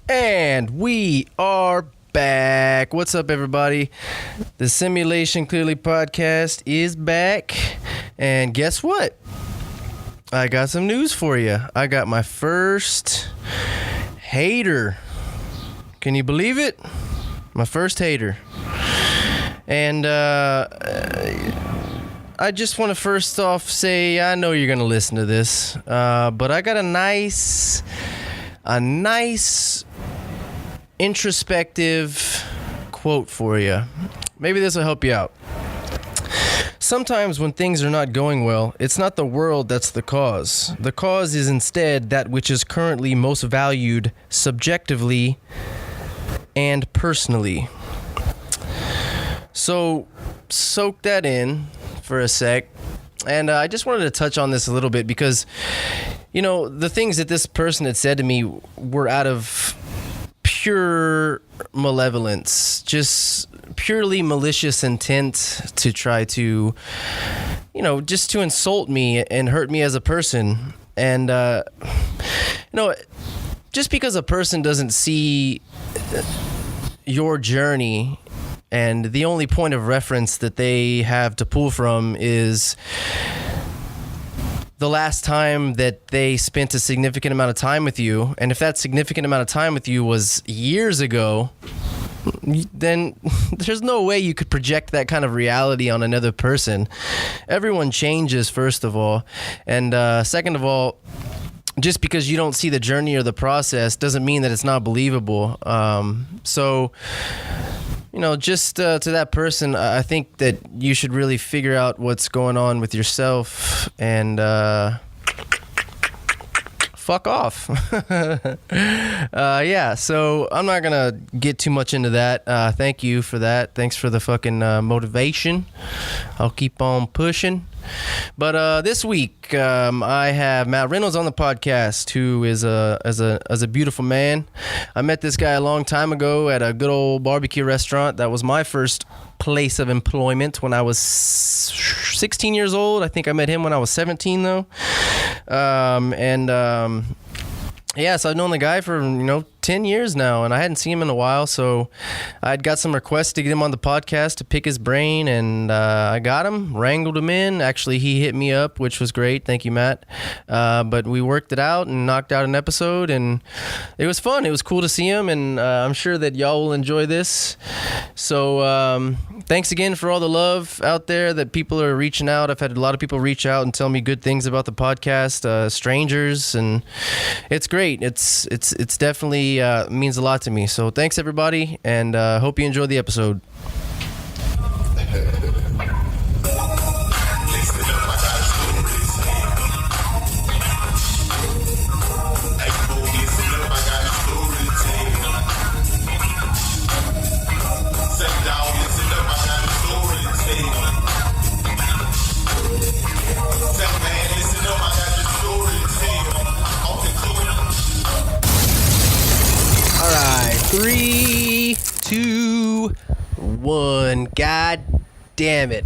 And we are back. What's up, everybody? The Simulation Clearly podcast is back. And guess what? I got some news for you. I got my first hater. Can you believe it? My first hater. And I just want to first off say, I know you're going to listen to this, but I got a nice introspective quote for you. Maybe this will help you out. Sometimes when things are not going well, it's not the world that's the cause. The cause is instead that which is currently most valued subjectively and personally. So soak that in for a sec. And I just wanted to touch on this a little bit because, you know, the things that this person had said to me were out of pure malevolence, just purely malicious intent to try to, you know, just to insult me and hurt me as a person. And, you know, just because a person doesn't see your journey and the only point of reference that they have to pull from is the last time that they spent a significant amount of time with you, and if that significant amount of time with you was years ago, then there's no way you could project that kind of reality on another person. Everyone changes, first of all, and second of all, just because you don't see the journey or the process doesn't mean that it's not believable. So, you know, just to that person, I think that you should really figure out what's going on with yourself and fuck off. Yeah, so I'm not going to get too much into that. Thank you for that. Thanks for the fucking motivation. I'll keep on pushing. But this week, I have Matt Reynolds on the podcast, who is a beautiful man. I met this guy a long time ago at a good old barbecue restaurant. That was my first place of employment when I was 16 years old. I think I met him when I was 17, though. Yeah, so I've known the guy for, 10 years now, and I hadn't seen him in a while, so I'd got some requests to get him on the podcast to pick his brain, and I got him, wrangled him in. Actually, he hit me up, which was great. Thank you, Matt. But we worked it out and knocked out an episode, and it was fun. It was cool to see him, and I'm sure that y'all will enjoy this. So thanks again for all the love out there that people are reaching out. I've had a lot of people reach out and tell me good things about the podcast, strangers, and it's great. It's definitely means a lot to me. So thanks, everybody, and hope you enjoyed the episode. All right, 3, 2, 1. God damn it.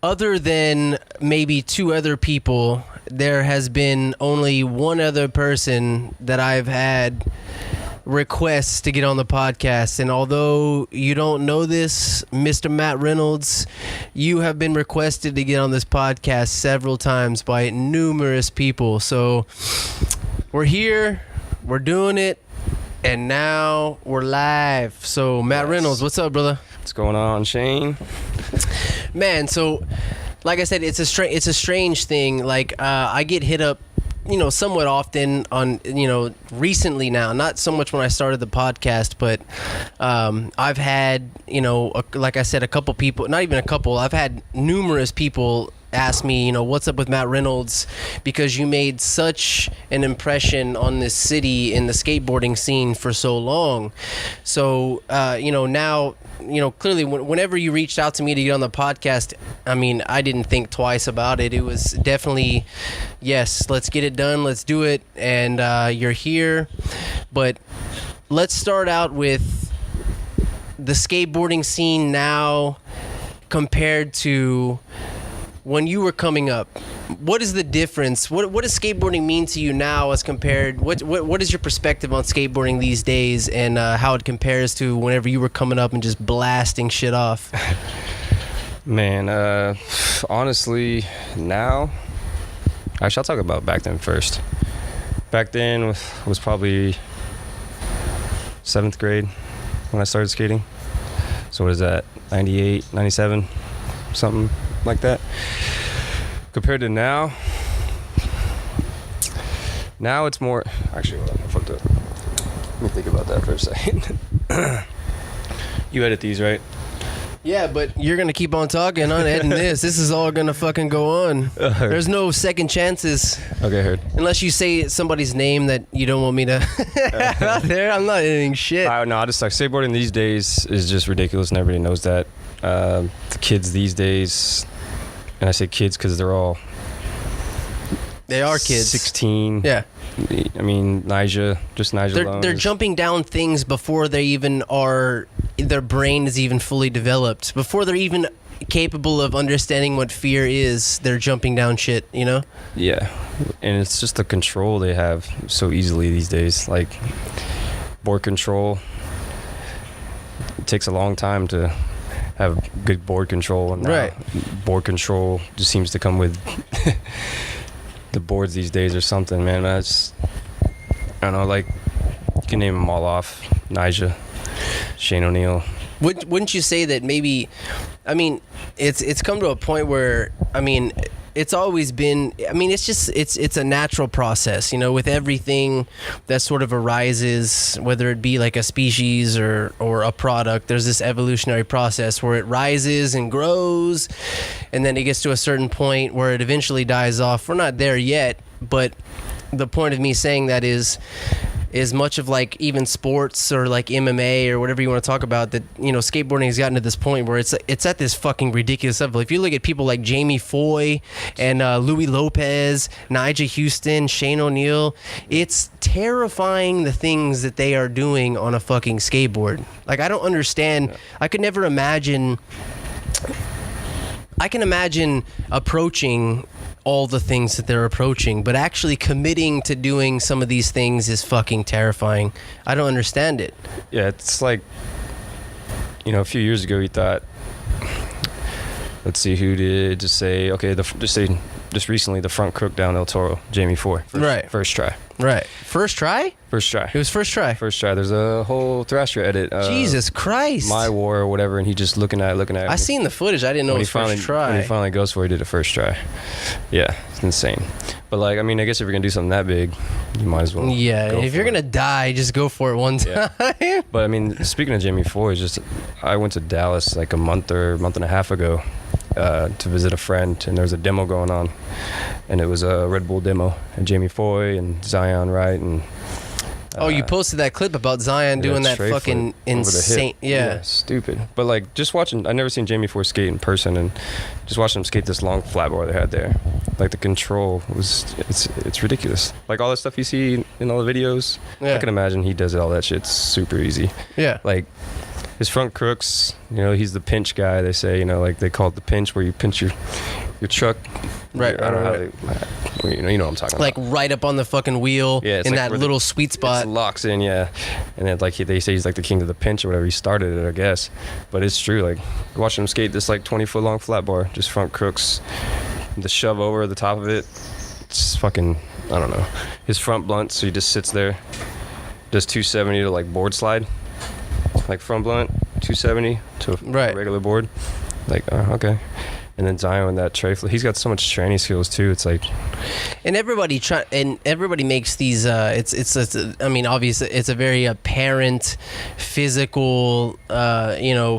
Other than maybe 2 other people, there has been only one other person that I've had requests to get on the podcast. And although you don't know this, Mr. Matt Reynolds, you have been requested to get on this podcast several times by numerous people. So we're here, we're doing it, and now we're live. So Matt Reynolds, what's up, brother? What's going on, Shane? Man, so like I said, it's a strange thing. Like I get hit up, somewhat often on, recently now, not so much when I started the podcast, but I've had, like I said, a couple people, not even a couple, I've had numerous people ask me, what's up with Matt Reynolds, because you made such an impression on this city in the skateboarding scene for so long. So, now, clearly whenever you reached out to me to get on the podcast, I mean, I didn't think twice about it. It was definitely, yes, let's get it done. Let's do it. And you're here. But let's start out with the skateboarding scene now compared to when you were coming up. what is the difference? What does skateboarding mean to you now as compared? What is your perspective on skateboarding these days, and how it compares to whenever you were coming up and just blasting shit off? Man, honestly, now, actually, I'll talk about back then first. Back then was probably 7th grade when I started skating. So what is that, 98, 97, something like that. Compared to now it's more, actually, hold on, I fucked up. Let me think about that for a second. You edit these, right? Yeah, but you're going to keep on talking. I'm editing this. This is all going to fucking go on. There's no second chances. Okay, heard. Unless you say somebody's name that you don't want me to have out there. I'm not editing shit. No, I just like skateboarding these days is just ridiculous, and everybody knows that. The kids these days, and I say kids because they are kids. 16. Yeah. I mean, Nyjah alone. They're jumping down things before they even are, their brain is even fully developed. Before they're even capable of understanding what fear is, they're jumping down shit, you know? Yeah. And it's just the control they have so easily these days. Like, board control. It takes a long time to have good board control. And right. Board control just seems to come with the boards these days or something, man. I don't know, like, you can name them all off. Nyjah, Shane O'Neill. Wouldn't you say that maybe, I mean, it's come to a point where, I mean, it's always been, I mean, it's a natural process, you know, with everything that sort of arises, whether it be like a species or a product, there's this evolutionary process where it rises and grows, and then it gets to a certain point where it eventually dies off. We're not there yet, but the point of me saying that is much of like even sports or like MMA or whatever you want to talk about, that, you know, skateboarding has gotten to this point where it's at this fucking ridiculous level. If you look at people like Jamie Foy and Louis Lopez, Nyjah Houston, Shane O'Neill, it's terrifying the things that they are doing on a fucking skateboard. Like, I don't understand. I could never imagine. I can imagine approaching all the things that they're approaching, but actually committing to doing some of these things is fucking terrifying. I don't understand it. Yeah, it's like, you know, a few years ago you thought, let's see, who did just say, okay, just recently the front crook down El Toro, Jamie Foy. First try. Right. First try? First try. It was first try. First try. There's a whole Thrasher edit. Jesus Christ. My War or whatever, and he just looking at it. I seen the footage. I didn't know it was first try. When he finally goes for it, he did a first try. Yeah, it's insane. But like, I mean, I guess if you're going to do something that big, you might as well. Yeah, if you're going to die, just go for it one time. Yeah. But I mean, speaking of Jamie Foy, I went to Dallas like a month and a half ago to visit a friend, and there was a demo going on, and it was a Red Bull demo, and Jamie Foy and Zion Wright and you posted that clip about Zion doing that fucking insane. Yeah, stupid. But like, just watching, I never seen Jamie Foy skate in person, and just watching him skate this long flat bar they had there, like the control it's ridiculous. Like all the stuff you see in all the videos, I can imagine he does all that shit super easy. Yeah, like his front crooks, you know, he's the pinch guy. They say, you know, like they call it the pinch, where you pinch your truck. Right. I don't know how you know what I'm talking like about. Like right up on the fucking wheel, in like that little sweet spot. It locks in, yeah. And then like they say he's like the king of the pinch or whatever. He started it, I guess. But it's true. Like watching him skate this like 20-foot long flat bar, just front crooks, the shove over the top of it. It's fucking, I don't know. His front blunt, so he just sits there, does 270 to like board slide. Like front blunt, 270 to a regular board. Like, okay. And then Zion with that tray flip. He's got so much training skills too. It's like, and everybody makes these. I mean, obviously, it's a very apparent physical,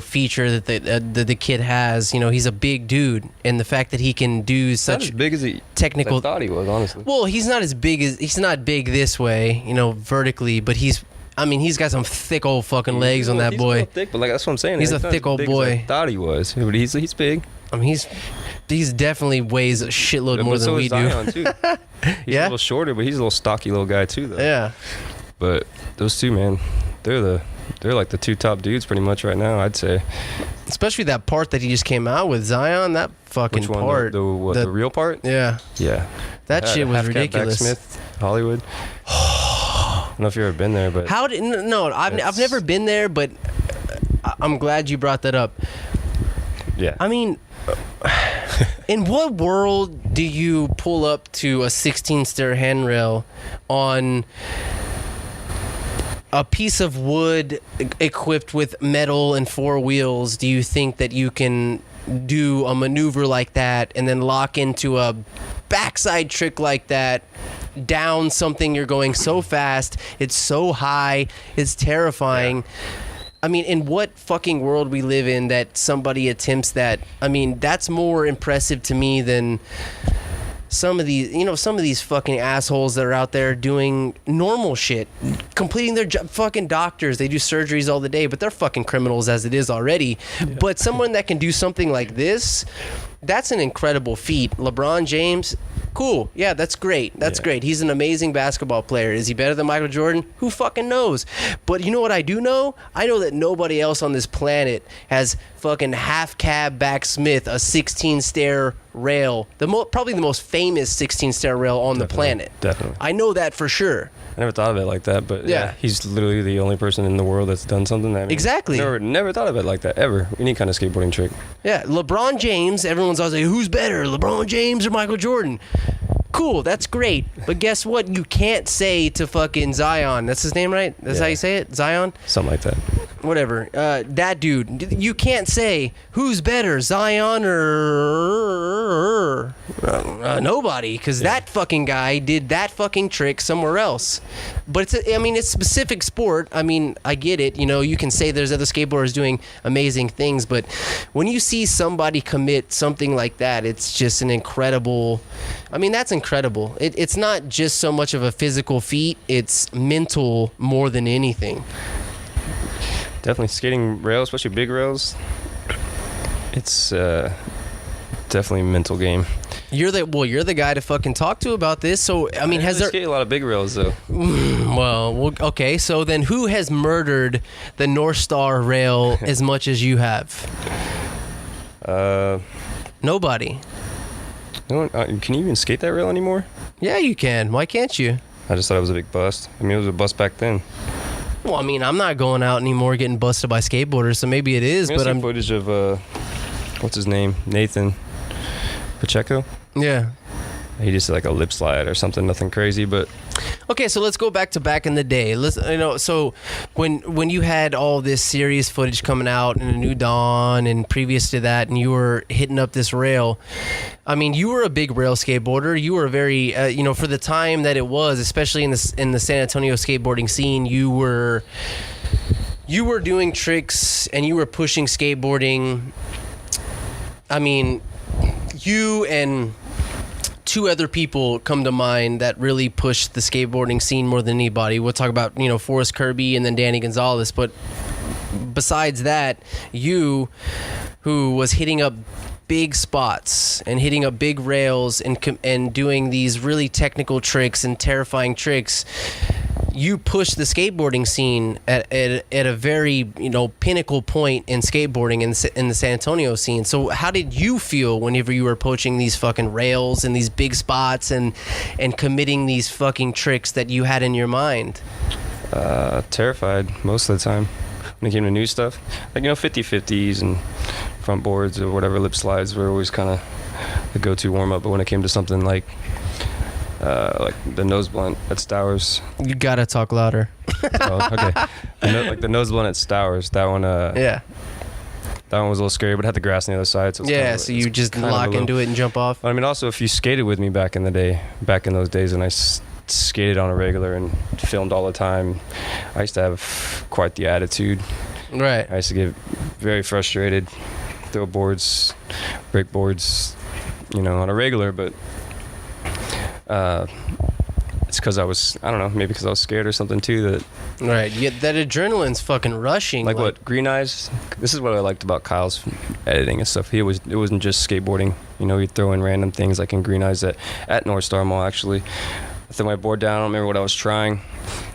feature that the kid has. You know, he's a big dude, and the fact that he can do such not as big as he technical. I thought he was, honestly. Well, he's not big this way, you know, vertically, but he's got some thick old fucking legs on that boy. He's thick, but like that's what I'm saying. He's a thick old boy. I thought he was, but he's big. I mean, he's definitely weighs a shitload more than we do. Zion too. He's a little shorter, but he's a little stocky little guy too, though. Yeah. But those two, man, they're like the two top dudes pretty much right now, I'd say. Especially that part that he just came out with, Zion. That fucking Which one? part. The real part? Yeah. Yeah. That shit was Half-Cat ridiculous. Backsmith, Hollywood. I don't know if you've ever been there, but How did no? I've never been there, but I'm glad you brought that up. yeah. I mean, in what world do you pull up to a 16-stair handrail on a piece of wood equipped with metal and 4 wheels? Do you think that you can do a maneuver like that and then lock into a backside trick like that down something you're going so fast, it's so high, it's terrifying? I mean, in what fucking world we live in that somebody attempts that? I mean, that's more impressive to me than some of these fucking assholes that are out there doing normal shit, completing their job. Fucking doctors, they do surgeries all the day, but they're fucking criminals as it is already. But someone that can do something like this, that's an incredible feat. LeBron James, cool. Yeah, that's great. That's great. He's an amazing basketball player. Is he better than Michael Jordan? Who fucking knows? But you know what I do know? I know that nobody else on this planet has fucking half-cab backsmith, a 16-stair rail. Probably the most famous 16-stair rail on the planet. Definitely. I know that for sure. I never thought of it like that, but Yeah. he's literally the only person in the world that's done something that. Exactly. Never thought of it like that, ever. Any kind of skateboarding trick. Yeah, LeBron James, everyone's always like, who's better, LeBron James or Michael Jordan? Cool, that's great. But guess what? You can't say to fucking Zion. That's his name, right? That's how you say it? Zion? Something like that. Whatever. That dude. You can't say who's better, Zion or nobody, because that fucking guy did that fucking trick somewhere else. But it's specific sport. I mean, I get it. You can say there's other skateboarders doing amazing things, but when you see somebody commit something like that, it's just an incredible. I mean, that's incredible. It's not just so much of a physical feat; it's mental more than anything. Definitely skating rails, especially big rails. It's definitely a mental game. You're the guy to fucking talk to about this. So I mean, has there skate a lot of big rails though? Well, okay. So then, who has murdered the North Star rail as much as you have? Nobody. No one, can you even skate that rail anymore? Yeah, you can. Why can't you? I just thought it was a big bust. I mean, it was a bust back then. Well, I mean, I'm not going out anymore getting busted by skateboarders, so maybe it is. But I'm footage of what's his name, Nathan Pacheco. Yeah. He just did like a lip slide or something, nothing crazy, but. Okay, so let's go back in the day. So when you had all this serious footage coming out in A New Dawn and previous to that, and you were hitting up this rail, I mean, you were a big rail skateboarder. You were very, for the time that it was, especially in the San Antonio skateboarding scene, you were doing tricks and you were pushing skateboarding. I mean, you and 2 other people come to mind that really pushed the skateboarding scene more than anybody. We'll talk about, Forrest Kirby and then Danny Gonzalez. But besides that, you, who was hitting up big spots and hitting up big rails and doing these really technical tricks and terrifying tricks, you pushed the skateboarding scene at a very pinnacle point in skateboarding in the San Antonio scene. So how did you feel whenever you were approaching these fucking rails and these big spots and committing these fucking tricks that you had in your mind? Terrified most of the time when it came to new stuff, like 50-50s and front boards or whatever, lip slides were always kind of the go-to warm-up. But when it came to something like the nose blunt at Stowers. You gotta talk louder. Oh, okay. The nose blunt at Stowers. That one. Yeah. That one was a little scary, but it had the grass on the other side. So so you just lock into it and jump off. I mean, also if you skated with me back in those days, and I skated on a regular and filmed all the time, I used to have quite the attitude. Right. I used to get very frustrated, throw boards, break boards, on a regular, but. It's because I was scared or something too. That right, that adrenaline's fucking rushing. Like what, Green Eyes? This is what I liked about Kyle's editing and stuff. It wasn't just skateboarding. He'd throw in random things like in Green Eyes at North Star Mall. Actually, I threw my board down. I don't remember what I was trying.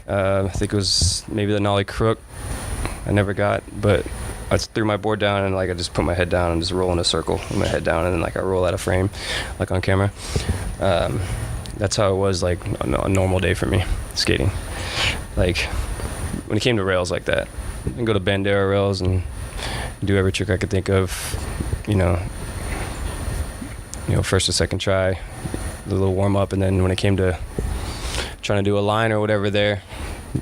I think it was maybe the nollie crook. I never got, but I threw my board down and like I just put my head down and just roll in a circle with my head down, and then like I roll out of frame, like on camera. That's how it was like a normal day for me skating. Like when it came to rails like that, I can go to Bandera rails and do every trick I could think of. You know, first or second try, a little warm up, and then when it came to trying to do a line or whatever there,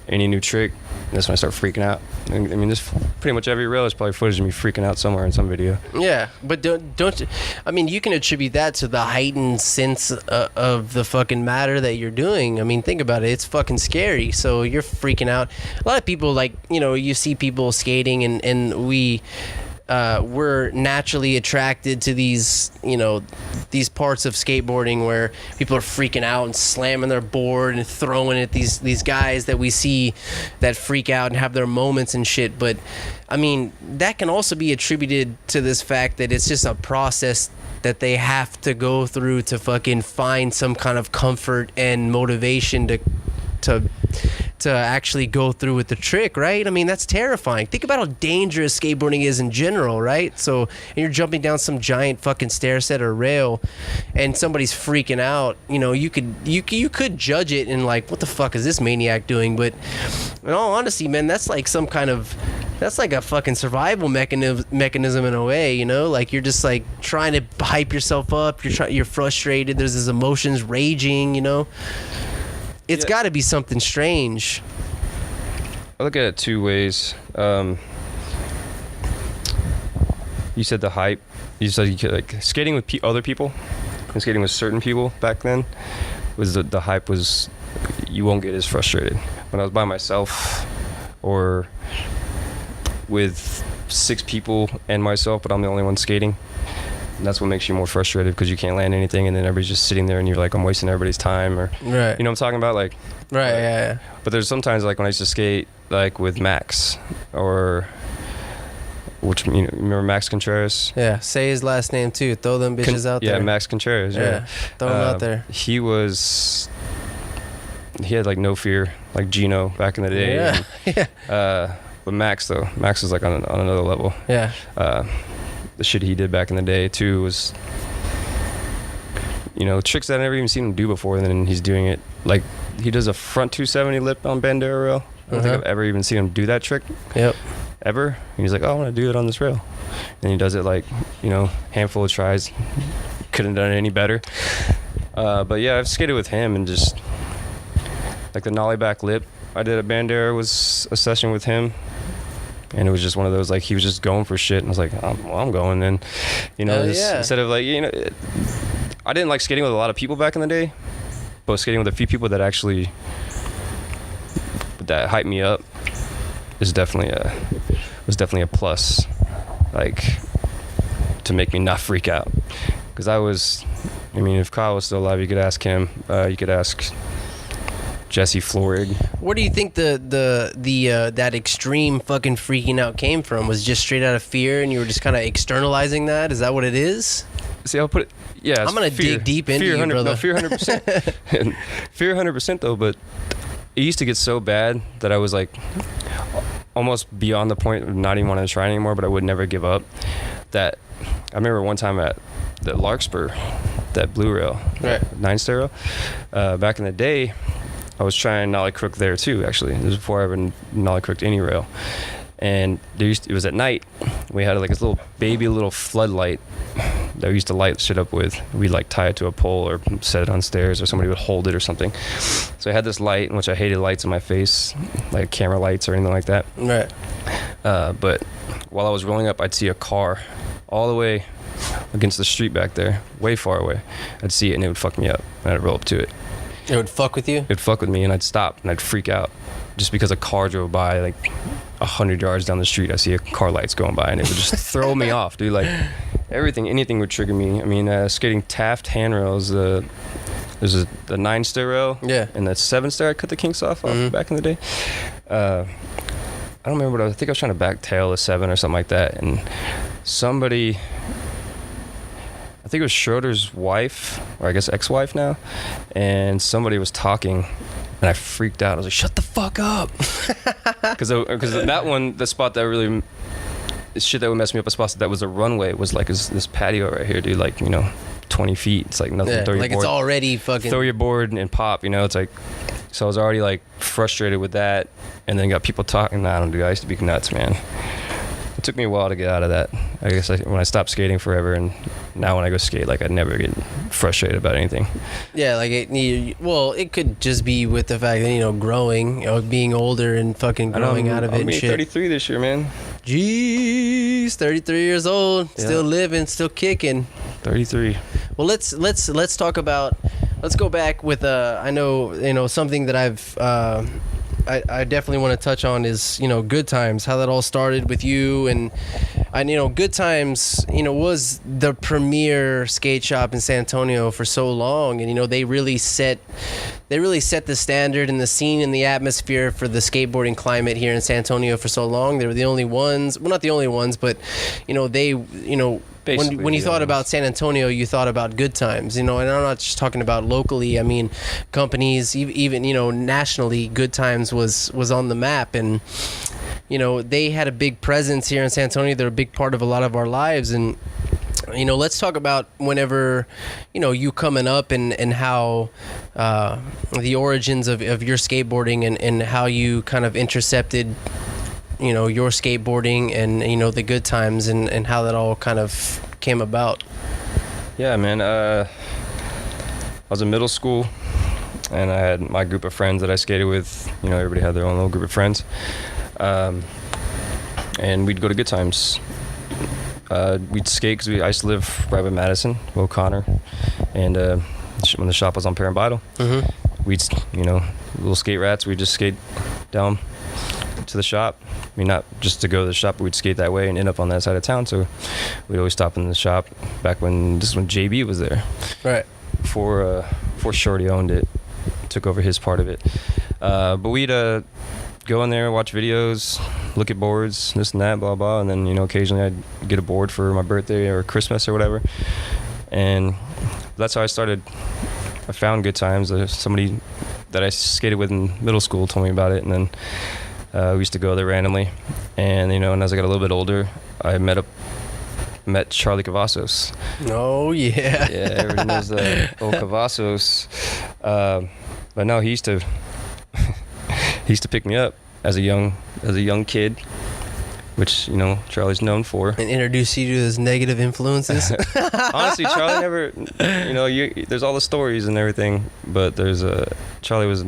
any new trick, that's when I start freaking out. I mean, this pretty much every rail is probably footage of me freaking out somewhere in some video. Yeah, but don't I mean, you can attribute that to the heightened sense of the fucking matter that you're doing. I mean, think about it. It's fucking scary. So you're freaking out. A lot of people, like, you see people skating and we're naturally attracted to these parts of skateboarding where people are freaking out and slamming their board and throwing at these guys that we see that freak out and have their moments and shit. But I mean, that can also be attributed to this fact that it's just a process that they have to go through to fucking find some kind of comfort and motivation to actually go through with the trick, right? I mean, that's terrifying. Think about how dangerous skateboarding is in general, right? So, and you're jumping down some giant fucking stair set or rail, and somebody's freaking out. You could judge it and like, what the fuck is this maniac doing? But in all honesty, man, that's like a fucking survival mechanism in a way, like you're just like trying to hype yourself up. You're frustrated. There's these emotions raging, It's got to be something strange. I look at it two ways. You said the hype. You said you could, like, skating with other people and skating with certain people back then was the hype was you won't get as frustrated. When I was by myself or with 6 people and myself, but I'm the only one skating, and that's what makes you more frustrated because you can't land anything, and then everybody's just sitting there and you're like, I'm wasting everybody's time, or right. You know what I'm talking about, like, right, yeah. But there's sometimes like when I used to skate like with Max, or which remember Max Contreras? Yeah, say his last name too. Throw them bitches out there. Yeah, Max Contreras. Yeah, throw them out there. He had like no fear, like Gino back in the day. Yeah, and, but Max was like on another level. Yeah. The shit he did back in the day too was, tricks that I never even seen him do before, and then he's doing it. Like, he does a front 270 lip on Bandera rail. I don't think I've ever even seen him do that trick. Yep. Ever. And he's like, oh, I want to do it on this rail. And he does it like, handful of tries. Couldn't have done it any better. But yeah, I've skated with him, and just like the nollie back lip I did at Bandera was a session with him. And it was just one of those, like, he was just going for shit. And I was like, I'm going then. Instead of like, I didn't like skating with a lot of people back in the day, but skating with a few people that actually, that hyped me up was definitely a plus, like, to make me not freak out. Because if Kyle was still alive, you could ask him, you could ask Jesse Florig. Where do you think that extreme fucking freaking out came from? Was it just straight out of fear, and you were just kind of externalizing that? Is that what it is? See, I'll put it. Yeah, I'm gonna dig deep into you, brother. No, fear 100%. Fear 100%, though. But it used to get so bad that I was like almost beyond the point of not even wanting to try anymore. But I would never give up. That I remember one time at the Larkspur, that blue rail, right, 9-stair rail. Back in the day, I was trying nollie crook there too, actually. This was before I ever nollie crooked any rail. And it was at night. We had like this little floodlight that we used to light shit up with. We'd like tie it to a pole or set it on stairs, or somebody would hold it or something. So I had this light, in which I hated lights in my face, like camera lights or anything like that. Right. But while I was rolling up, I'd see a car all the way against the street back there, way far away. I'd see it and it would fuck me up. And I'd roll up to it. It would fuck with you? It'd fuck with me, and I'd stop and I'd freak out just because a car drove by like 100 yards down the street. I see a car lights going by, and it would just throw me off, dude. Like anything would trigger me. I mean, skating Taft handrails, there's the 9-stair rail, yeah, and that 7-stair I cut the kinks off back in the day. I don't remember I think I was trying to back tail a 7 or something like that, and somebody, I think it was Schroeder's wife, or I guess ex-wife now, and somebody was talking, and I freaked out. I was like, shut the fuck up. Because that one, the spot that really shit that would mess me up a spot that was a runway was like this patio right here, dude. Like, 20 feet. It's like nothing. Yeah, Throw your like board, it's already fucking. throw your board and pop. It's like. So I was already like frustrated with that, and then got people talking. Nah, I don't do. I used to be nuts, man. It took me a while to get out of that. I guess when I stopped skating forever, and now when I go skate, like I never get frustrated about anything. Yeah, like it could just be with the fact that growing, being older and fucking growing out of it and shit. 33 this year, man. Jeez, 33 years old, still living, still kicking. 33. Well, let's talk about. Let's go back with I know something that I definitely want to touch on is Goodtimes, how that all started with you, and Goodtimes was the premier skate shop in San Antonio for so long, and they really set the standard and the scene and the atmosphere for the skateboarding climate here in San Antonio for so long. They were the only ones, well, not the only ones, but they when you thought about San Antonio, you thought about Goodtimes, and I'm not just talking about locally. I mean, companies, even nationally, Goodtimes was on the map, and they had a big presence here in San Antonio. They're a big part of a lot of our lives, and let's talk about whenever you coming up and how the origins of your skateboarding and how you kind of intercepted your skateboarding and the Goodtimes and how that all kind of came about. Yeah, man. I was in middle school, and I had my group of friends that I skated with. Everybody had their own little group of friends, and we'd go to Goodtimes. We'd skate because I used to live right by Madison, O'Connor, and when the shop was on Parent Vital, we'd little skate rats. We'd just skate down to the shop. I mean, not just to go to the shop, but we'd skate that way and end up on that side of town. So we'd always stop in the shop back when JB was there. Right. Before Shorty owned it, took over his part of it. But we'd go in there, watch videos, look at boards, this and that, blah, blah. And then, occasionally I'd get a board for my birthday or Christmas or whatever. And that's how I started. I found Goodtimes. Somebody that I skated with in middle school told me about it. And then we used to go there randomly, and and as I got a little bit older, I met Charlie Cavazos. Oh yeah. Yeah, everybody knows old Cavazos. But no, he used to pick me up as a young kid, which Charlie's known for. And introduce you to his negative influences. Honestly, Charlie never, there's all the stories and everything, but Charlie was.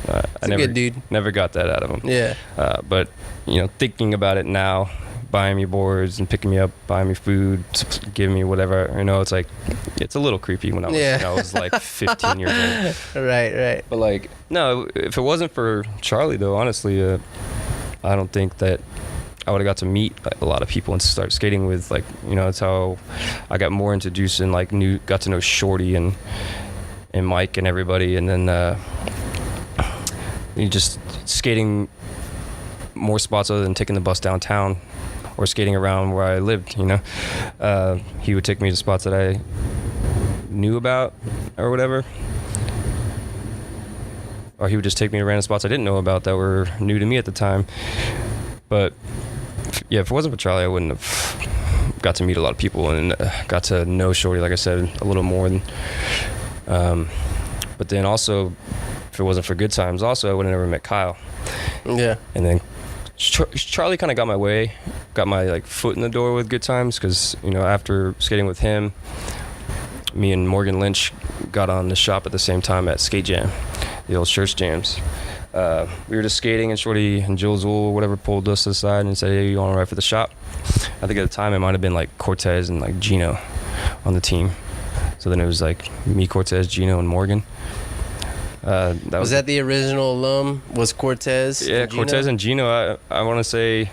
I never, good dude. Never got that out of him. Yeah. But thinking about it now, buying me boards and picking me up, buying me food, giving me whatever, it's like, it's a little creepy when I was like 15 years old. Right. But like, no, if it wasn't for Charlie though, honestly, I don't think that I would have got to meet a lot of people and start skating with, like, that's how I got more introduced and like got to know Shorty and Mike and everybody, and then you just skating more spots other than taking the bus downtown or skating around where I lived. He would take me to spots that I knew about or whatever, or he would just take me to random spots I didn't know about that were new to me at the time. But yeah, if it wasn't for Charlie, I wouldn't have got to meet a lot of people and got to know Shorty, like I said, a little more than but then also, if it wasn't for Goodtimes, also I would have never met Kyle. Yeah. And then Charlie kind of got my like foot in the door with Goodtimes, because after skating with him, me and Morgan Lynch got on the shop at the same time at Skate Jam, the old church jams. We were just skating, and Shorty and Jules or whatever pulled us aside and said, "Hey, you want to ride for the shop?" I think at the time it might have been like Cortez and like Gino on the team. So then it was like me, Cortez, Gino, and Morgan. Was that the original alum? Was Cortez? Yeah, and Cortez and Gino. I want to say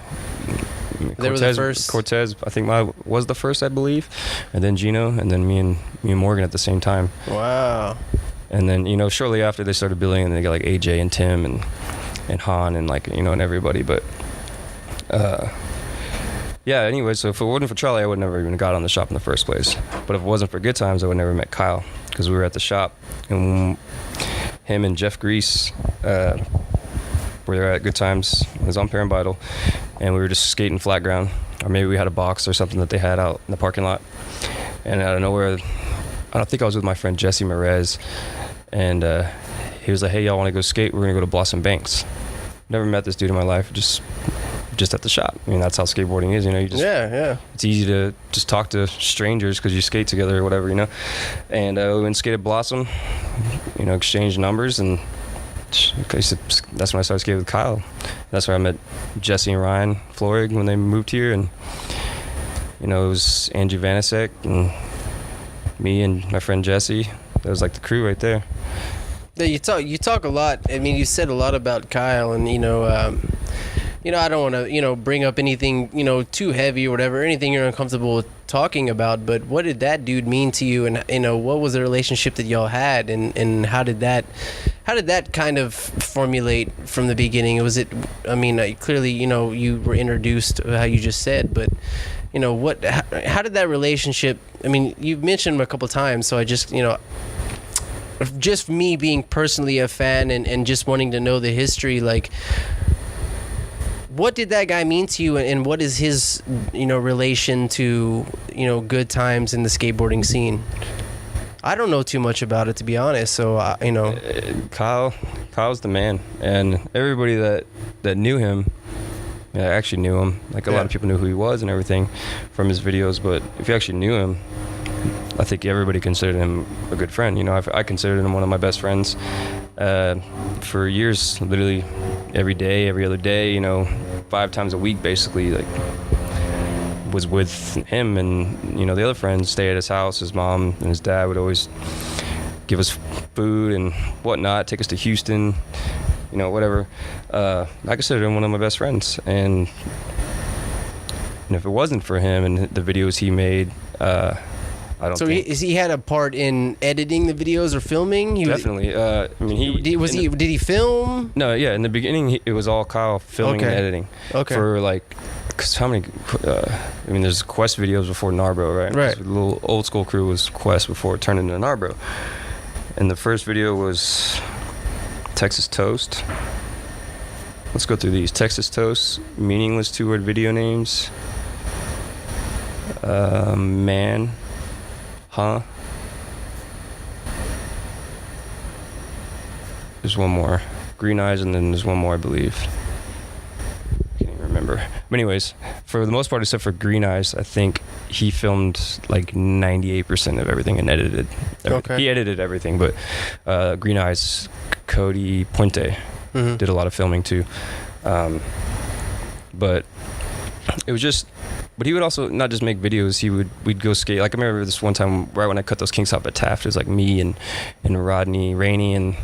they were the first. Cortez, I think, was the first, I believe, and then Gino, and then me and Morgan at the same time. Wow. And then shortly after they started building, and they got like AJ and Tim and Han and like and everybody. But yeah. Anyway, so if it wasn't for Charlie, I would never even got on the shop in the first place. But if it wasn't for Goodtimes, I would never met Kyle, because we were at the shop, and him and Jeff Grease were there at Goodtimes. It was on Parent Vital, and we were just skating flat ground or maybe we had a box or something that they had out in the parking lot. And out of nowhere, I don't think I was with my friend Jesse Merez, and he was like, "Hey, y'all want to go skate? We're gonna go to Blossom Banks." Never met this dude in my life. Just at the shop. I mean, that's how skateboarding is, you know. You just, yeah. It's easy to just talk to strangers because you skate together or whatever, you know. And we went and skated Blossom, you know, exchanged numbers, and that's when I started skating with Kyle. That's where I met Jesse and Ryan Florig when they moved here, and you know, it was Angie Vanasek and me and my friend Jesse. That was like the crew right there. Yeah, you talk a lot. I mean, you said a lot about Kyle, and you know, I don't want to, you know, bring up anything, you know, too heavy or whatever, anything you're uncomfortable with talking about. But what did that dude mean to you, and you know, what was the relationship that y'all had, and how did that kind of formulate from the beginning? Was it? I mean, clearly, you know, you were introduced how you just said, but you know, how did that relationship? I mean, you've mentioned him a couple times, so I just, you know, just me being personally a fan and just wanting to know the history, like, what did that guy mean to you, and what is his, you know, relation to, you know, Good Times in the skateboarding scene? I don't know too much about it, to be honest, so, you know. Kyle's the man, and everybody that knew him, I actually knew him. Like, a lot of people knew who he was and everything from his videos, but if you actually knew him, I think everybody considered him a good friend. You know, I considered him one of my best friends for years, literally every day, every other day, you know, 5 times a week, basically, like, was with him. And, you know, the other friends stay at his house. His mom and his dad would always give us food and whatnot, take us to Houston, you know, whatever. I considered him one of my best friends. And if it wasn't for him and the videos he made, I don't think. So he had a part in editing the videos or filming? Definitely. I mean, did he film? No, yeah. In the beginning, it was all Kyle filming and editing. Okay. For like, cause how many? I mean, there's Quest videos before Narbro, right? Right. The little old school crew was Quest before it turned into Narbro. And the first video was Texas Toast. Let's go through these. Texas Toast, meaningless 2-word video names. Man. Huh? There's one more. Green Eyes, and then there's one more, I believe. I can't even remember. But anyways, for the most part, except for Green Eyes, I think he filmed like 98% of everything and edited everything. Okay. He edited everything, but Green Eyes, Cody Puente did a lot of filming too. But it was just... But he would also not just make videos. We'd go skate. Like, I remember this one time right when I cut those kinks off at Taft. It was like me and Rodney Rainey, and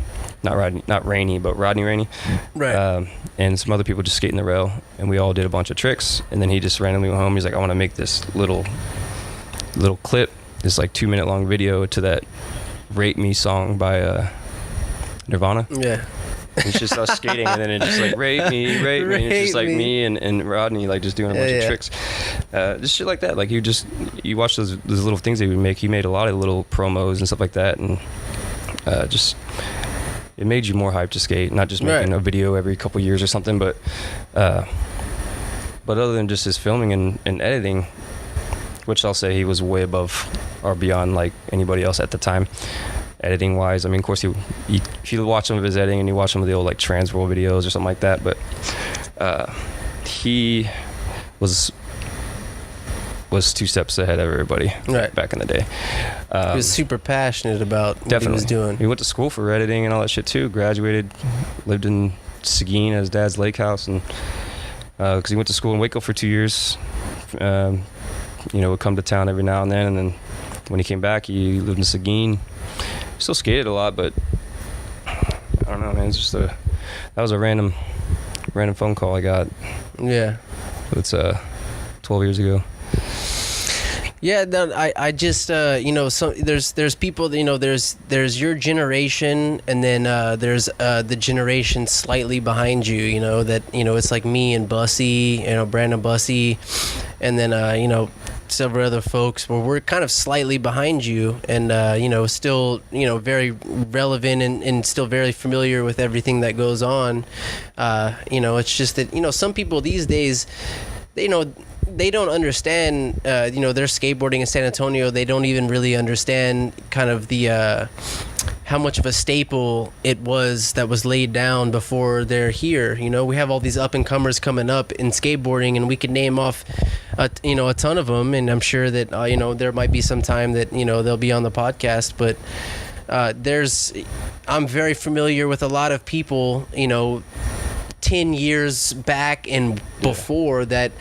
not Rainey, but Rodney Rainey, right? And some other people just skating the rail, and we all did a bunch of tricks. And then he just randomly went home. He's like, I want to make this little clip, this like 2-minute long video to that "Rape Me" song by Nirvana. Yeah. It's just us skating, and then it just like rape me. And it's just like me and Rodney like just doing a bunch of tricks, just shit like that. Like you watch those little things that he would make. He made a lot of little promos and stuff like that, and just it made you more hyped to skate, not just making a video every couple years or something. But other than just his filming and editing, which I'll say he was way above or beyond like anybody else at the time. Editing wise, I mean, of course, if you watch some of his editing and you watch some of the old like Transworld videos or something like that, but he was 2 steps ahead of everybody back in the day. He was super passionate about what he was doing. He went to school for editing and all that shit too. Graduated, lived in Seguin at his dad's lake house, and because he went to school in Waco for 2 years, you know, would come to town every now and then when he came back, he lived in Seguin. Still skated a lot, but I don't know, man. It's just that was a random phone call I got. Yeah. It's 12 years ago. Yeah, no, I just you know, so there's people, you know, there's your generation, and then there's the generation slightly behind you, you know, that, you know, it's like me and Bussy, you know, Brandon Bussy, and then you know, several other folks where we're kind of slightly behind you, and you know, still, you know, very relevant and still very familiar with everything that goes on. You know, it's just that, you know, some people these days, they, you know, they don't understand, they're skateboarding in San Antonio. They don't even really understand kind of the how much of a staple it was that was laid down before they're here. We have all these up and comers coming up in skateboarding, and we could name off a ton of them, and I'm sure that there might be some time that they'll be on the podcast, but I'm very familiar with a lot of people 10 years back and before that,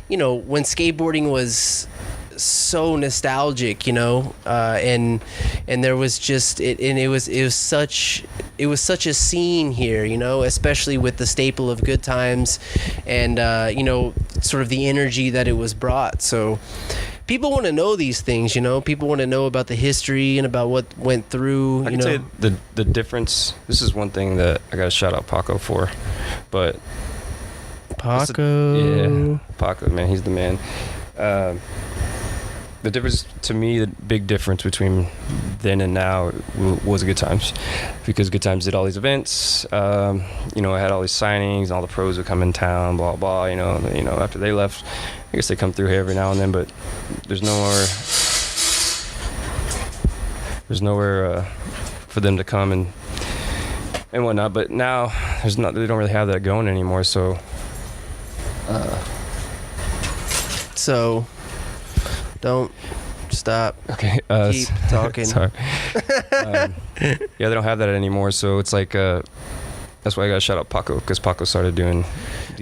when skateboarding was so nostalgic, and there was just it was such a scene here, especially with the staple of Goodtimes and sort of the energy that it was brought. So people want to know these things, people want to know about the history and about what went through. I can say the difference. This is one thing that I got to shout out Paco for, but Paco, Paco, man, he's the man. The difference to me, the big difference between then and now was Goodtimes, because Goodtimes did all these events. I had all these signings, and all the pros would come in town, blah blah. After they left, I guess they come through here every now and then, but there's nowhere for them to come and whatnot. But now they don't really have that going anymore. So don't stop. Okay. Keep talking. Sorry. They don't have that anymore. So it's like that's why I got to shout out Paco, because Paco started doing.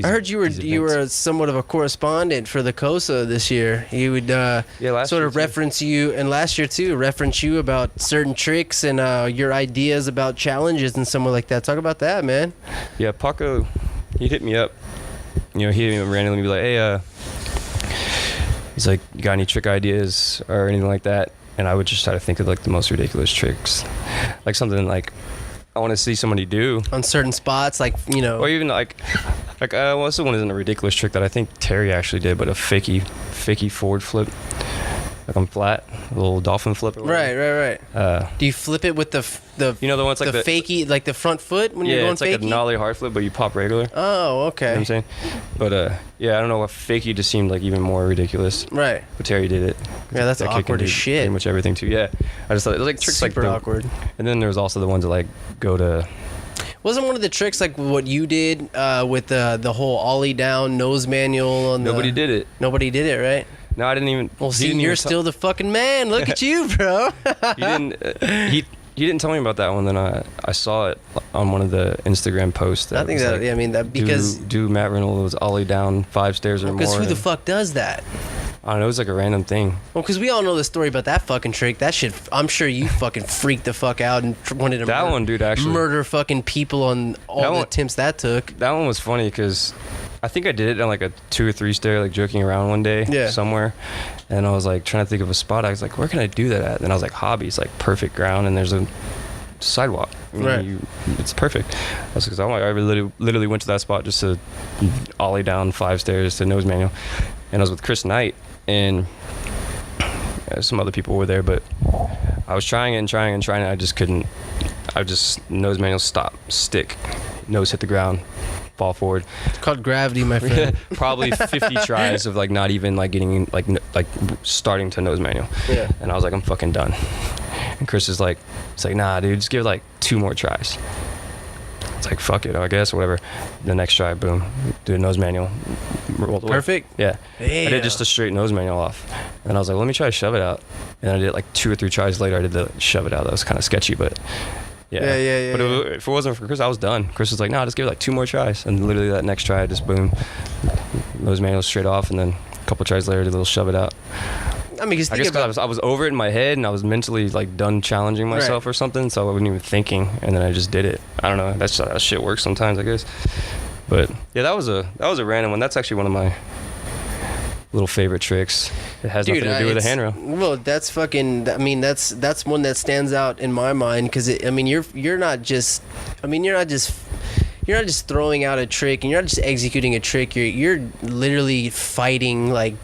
I heard you were somewhat of a correspondent for the COSA this year. He would sort of reference you, and last year too, reference you about certain tricks and your ideas about challenges and something like that. Talk about that, man. Yeah, Paco, he'd hit me up. He'd randomly be like, hey, he's like, you got any trick ideas or anything like that? And I would just try to think of like the most ridiculous tricks, like something like I want to see somebody do on certain spots, like or even like this one isn't a ridiculous trick that I think Terry actually did, but a fakey forward flip, like on flat, a little dolphin flip. Right. Do you flip it with the the ones like the fakey, like the front foot when you're going fakey? Yeah, it's like a nollie hard flip, but you pop regular. Oh, okay. You know what I'm saying? But I don't know, what fakey just seemed like even more ridiculous. Right. But Terry did it. Yeah, that's awkward as shit. Pretty much everything too. Yeah, I just thought it was like tricks super awkward. And then there was also the ones that like go to. Wasn't one of the tricks like what you did with the whole ollie down nose manual? Nobody did it. Nobody did it, right? No, I didn't even. Well, see, you're still the fucking man. Look at you, bro. He didn't tell me about that one. Then I saw it on one of the Instagram posts. I think that, like, because do Matt Reynolds ollie down 5 stairs or more. Because who the fuck does that? I don't know. It was like a random thing. Well, because we all know the story about that fucking trick. That shit, I'm sure you fucking freaked the fuck out and wanted to one, dude, actually murder fucking people on all the attempts that took. That one was funny because I think I did it on like a 2 or 3 stair, like joking around one day somewhere. And I was like trying to think of a spot. I was like, where can I do that at? And I was like, hobbies, like perfect ground, and there's a sidewalk. It's perfect. I was like, I literally went to that spot just to ollie down 5 stairs to nose manual. And I was with Chris Knight, and some other people were there, but I was trying and I just couldn't. I just nose manual, stop, stick, nose hit the ground, fall forward. It's called gravity, my friend. Probably 50 tries of like not even like getting like starting to nose manual. Yeah. And I was like, I'm fucking done. And Chris is like, it's like, nah, dude, just give it like 2 more tries. It's like, fuck it, I guess, whatever. The next try, boom, do a nose manual. Perfect. Yeah. I did just a straight nose manual off. And I was like, let me try to shove it out. And I did it like 2 or 3 tries later. I did the shove it out. That was kind of sketchy, but yeah. But if it wasn't for Chris, I was done. Chris was like, no, just give it like 2 more tries. And literally that next try, I just boom, nose manual straight off. And then a couple tries later, did a little shove it out. I mean, I guess I was over it in my head, and I was mentally like done challenging myself or something, so I wasn't even thinking, and then I just did it. I don't know. That's how shit works sometimes, I guess. But yeah, that was a random one. That's actually one of my little favorite tricks. It has nothing to do with a handrail. Well, that's fucking. I mean, that's one that stands out in my mind because I mean, you're not just throwing out a trick, and you're not just executing a trick. You're literally fighting like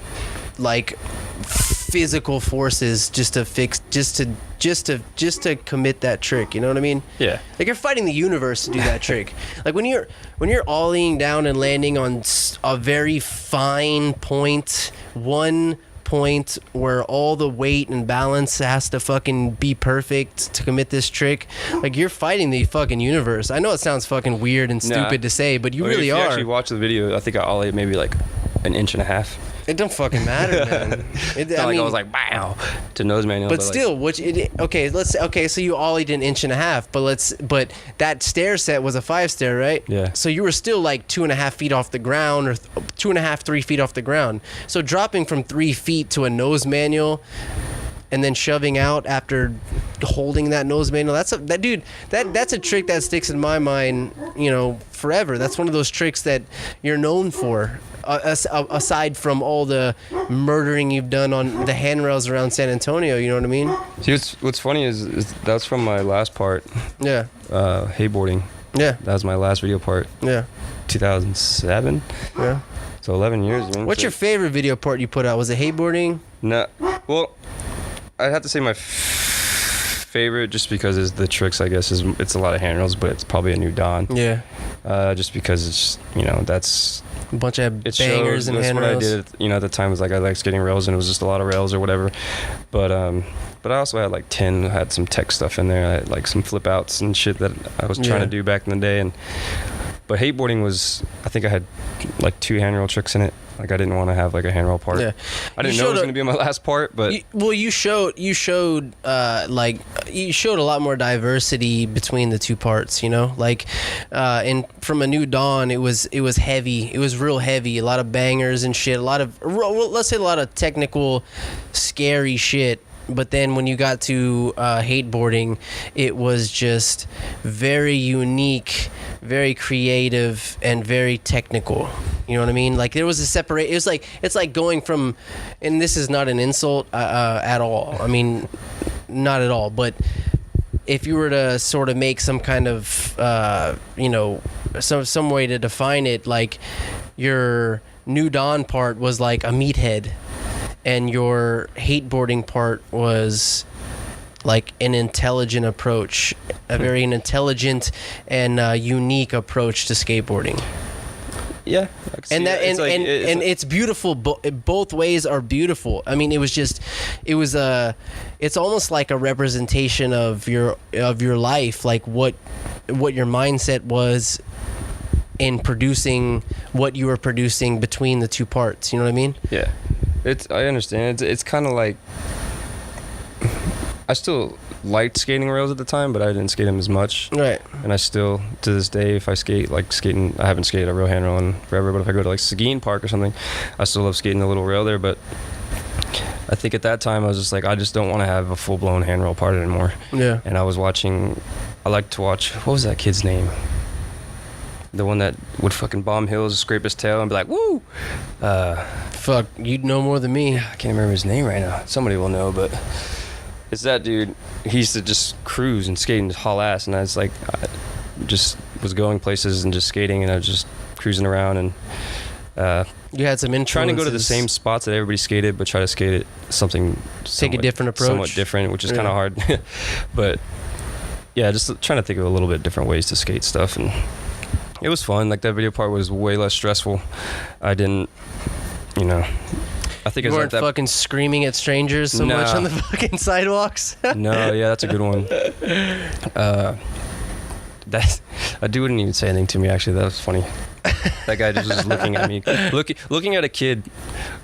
physical forces just to commit that trick. You know what I mean? Yeah. Like you're fighting the universe to do that trick. Like when you're ollieing down and landing on a very fine point, one point where all the weight and balance has to fucking be perfect to commit this trick. Like you're fighting the fucking universe. I know it sounds fucking weird and stupid to say, but you really if are. you actually watch the video, I think I ollied maybe like an inch and a half. It don't fucking matter, man. I was like, wow, to nose manual. But still, so you ollied an inch and a half, but that stair set was a 5-stair, right? Yeah. So you were still like 2.5 feet off the ground, or 2.5, 3 feet off the ground. So dropping from 3 feet to a nose manual, and then shoving out after holding that nose manual, that's a trick that sticks in my mind, forever. That's one of those tricks that you're known for. Aside from all the murdering you've done on the handrails around San Antonio, you know what I mean? See, what's funny is that's from my last part. Yeah. Hateboarding. Yeah. That was my last video part. Yeah. 2007. Yeah. So 11 years, man. What's your favorite video part you put out? Was it hateboarding? No. Well, I'd have to say my favorite, just because it's the tricks, I guess, it's a lot of handrails, but it's probably a new Dawn. Yeah. Just because it's, that's... A bunch of bangers and that's handrails. What I did, at the time was like I liked skating rails, and it was just a lot of rails or whatever. But I also had like 10, had some tech stuff in there. I had like some flip outs and shit that I was trying to do back in the day. But hateboarding was, I think I had like 2 handrail tricks in it. Like I didn't want to have like a handrail part. Yeah. I didn't know it was going to be my last part, but you showed a lot more diversity between the two parts, like and from a new Dawn, it was heavy. It was real heavy, a lot of bangers and shit, let's say a lot of technical scary shit. But then when you got to hateboarding, it was just very unique, very creative, and very technical. You know what I mean? Like there was a separate. It's like going from, and this is not an insult at all. I mean, not at all. But if you were to sort of make some kind of, some way to define it, like your New Dawn part was like a meathead, and your hateboarding part was like an intelligent approach, a very intelligent and unique approach to skateboarding. Yeah, and that it's beautiful. Both ways are beautiful. I mean, it's almost like a representation of your life, like what your mindset was in producing what you were producing between the two parts. You know what I mean? Yeah. I understand. It's kind of like, I still liked skating rails at the time, but I didn't skate them as much. Right. And I still, to this day, if I skate, like skating, I haven't skated a real handrail in forever, but if I go to like Seguin Park or something, I still love skating the little rail there. But I think at that time I was just like, I just don't want to have a full-blown handrail part anymore. Yeah. And I like to watch, what was that kid's name? The one that would fucking bomb hills, scrape his tail, and be like, woo! Fuck, you'd know more than me. I can't remember his name right now. Somebody will know, but it's that dude. He used to just cruise and skate and just haul ass, and I was like, I just was going places and just skating, and I was just cruising around, and you had some influences. Trying to go to the same spots that everybody skated, but try to skate it take a different approach. Somewhat different, which is kind of hard. But yeah, just trying to think of a little bit different ways to skate stuff, and it was fun. Like that video part was way less stressful. I didn't, I think you weren't fucking screaming at strangers so much on the fucking sidewalks. No, yeah, that's a good one. That dude wouldn't even say anything to me. Actually, that was funny. That guy just was looking at me, looking at a kid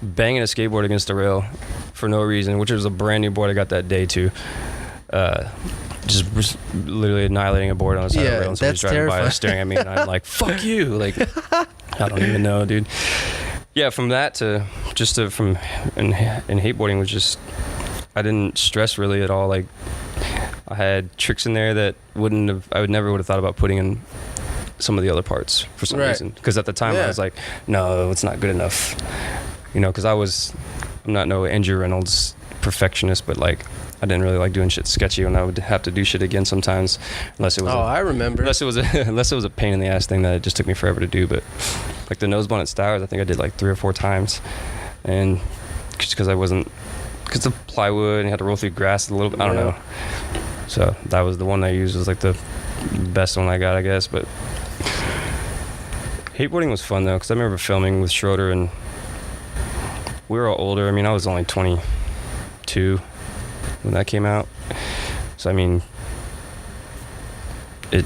banging a skateboard against a rail for no reason, which was a brand new board I got that day too. Just literally annihilating a board on the side of the rail, and somebody's driving by staring at me, and I'm like, fuck you. Like, I don't even know, dude. Yeah, from that to from hateboarding was just, I didn't stress really at all. Like, I had tricks in there that I would never would have thought about putting in some of the other parts for some reason. Because at the time I was like, no, it's not good enough. Because I'm not no Andrew Reynolds perfectionist, but like, I didn't really like doing shit sketchy when I would have to do shit again sometimes, unless it was. I remember. Unless it was a pain in the ass thing that it just took me forever to do. But like the nose bonnet stars, I think I did like 3 or 4 times, and just because I wasn't because the plywood and you had to roll through grass a little bit. I don't know. So that was the one I used. Was like the best one I got, I guess. But skateboarding was fun though, because I remember filming with Schroeder, and we were all older. I mean, I was only 22 when that came out. So I mean, I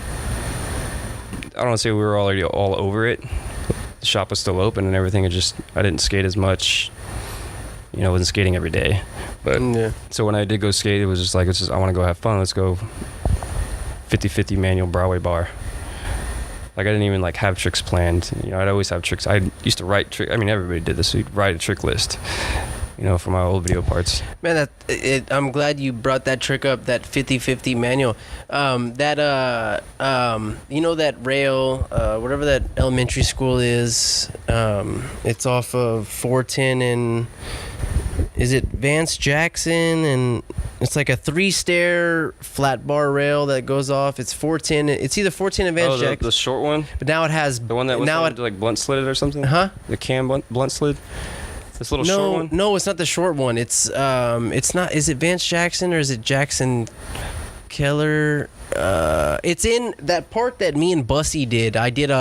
don't want to say we were already all over it. The shop was still open and everything. I didn't skate as much. You know, I wasn't skating every day. But so when I did go skate, it was just like, I want to go have fun. Let's go 50-50 manual Broadway bar. Like I didn't even like have tricks planned. You know, I'd always have tricks. I used to write trick. I mean, everybody did this. So you'd write a trick list. You know, for my old video parts. Man, I'm glad you brought that trick up, that 50-50 manual. You know that rail, whatever that elementary school is, it's off of 410 and, is it Vance Jackson? And it's like a 3-stair flat bar rail that goes off. It's 410. It's either 410 and Vance Jackson. The short one? But now it has... The one that was like blunt slid or something? Huh? The cam blunt slid? This little short one? No, it's not the short one. It's not. Is it Vance Jackson or is it Jackson Keller? It's in that part that me and Bussy did. I did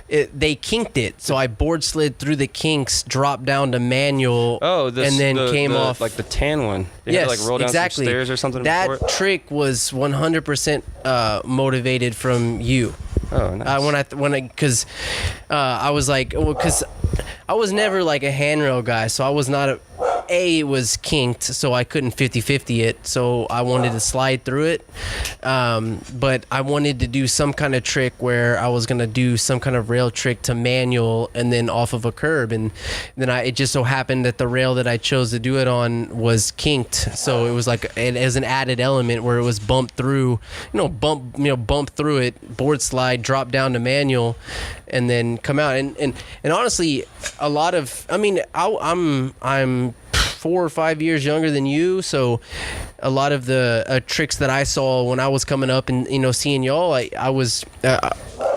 they kinked it, so I board slid through the kinks, dropped down to manual, and then came off like the tan one. They yes, had to like roll down exactly. some stairs or something. That trick was 100% motivated from you. Oh, nice. Because I was like, because I was never like a handrail guy, so I was not it was kinked, so I couldn't 50-50 it, so I wanted to slide through it, but I wanted to do some kind of trick where I was going to do some kind of rail trick to manual and then off of a curb, and then it just so happened that the rail that I chose to do it on was kinked, so it was like as an added element where it was bumped through, bump through it, board slide, drop down to manual, and then come out, and honestly, a lot of, I mean, I'm 4 or 5 years younger than you, so a lot of the tricks that I saw when I was coming up and seeing y'all, I was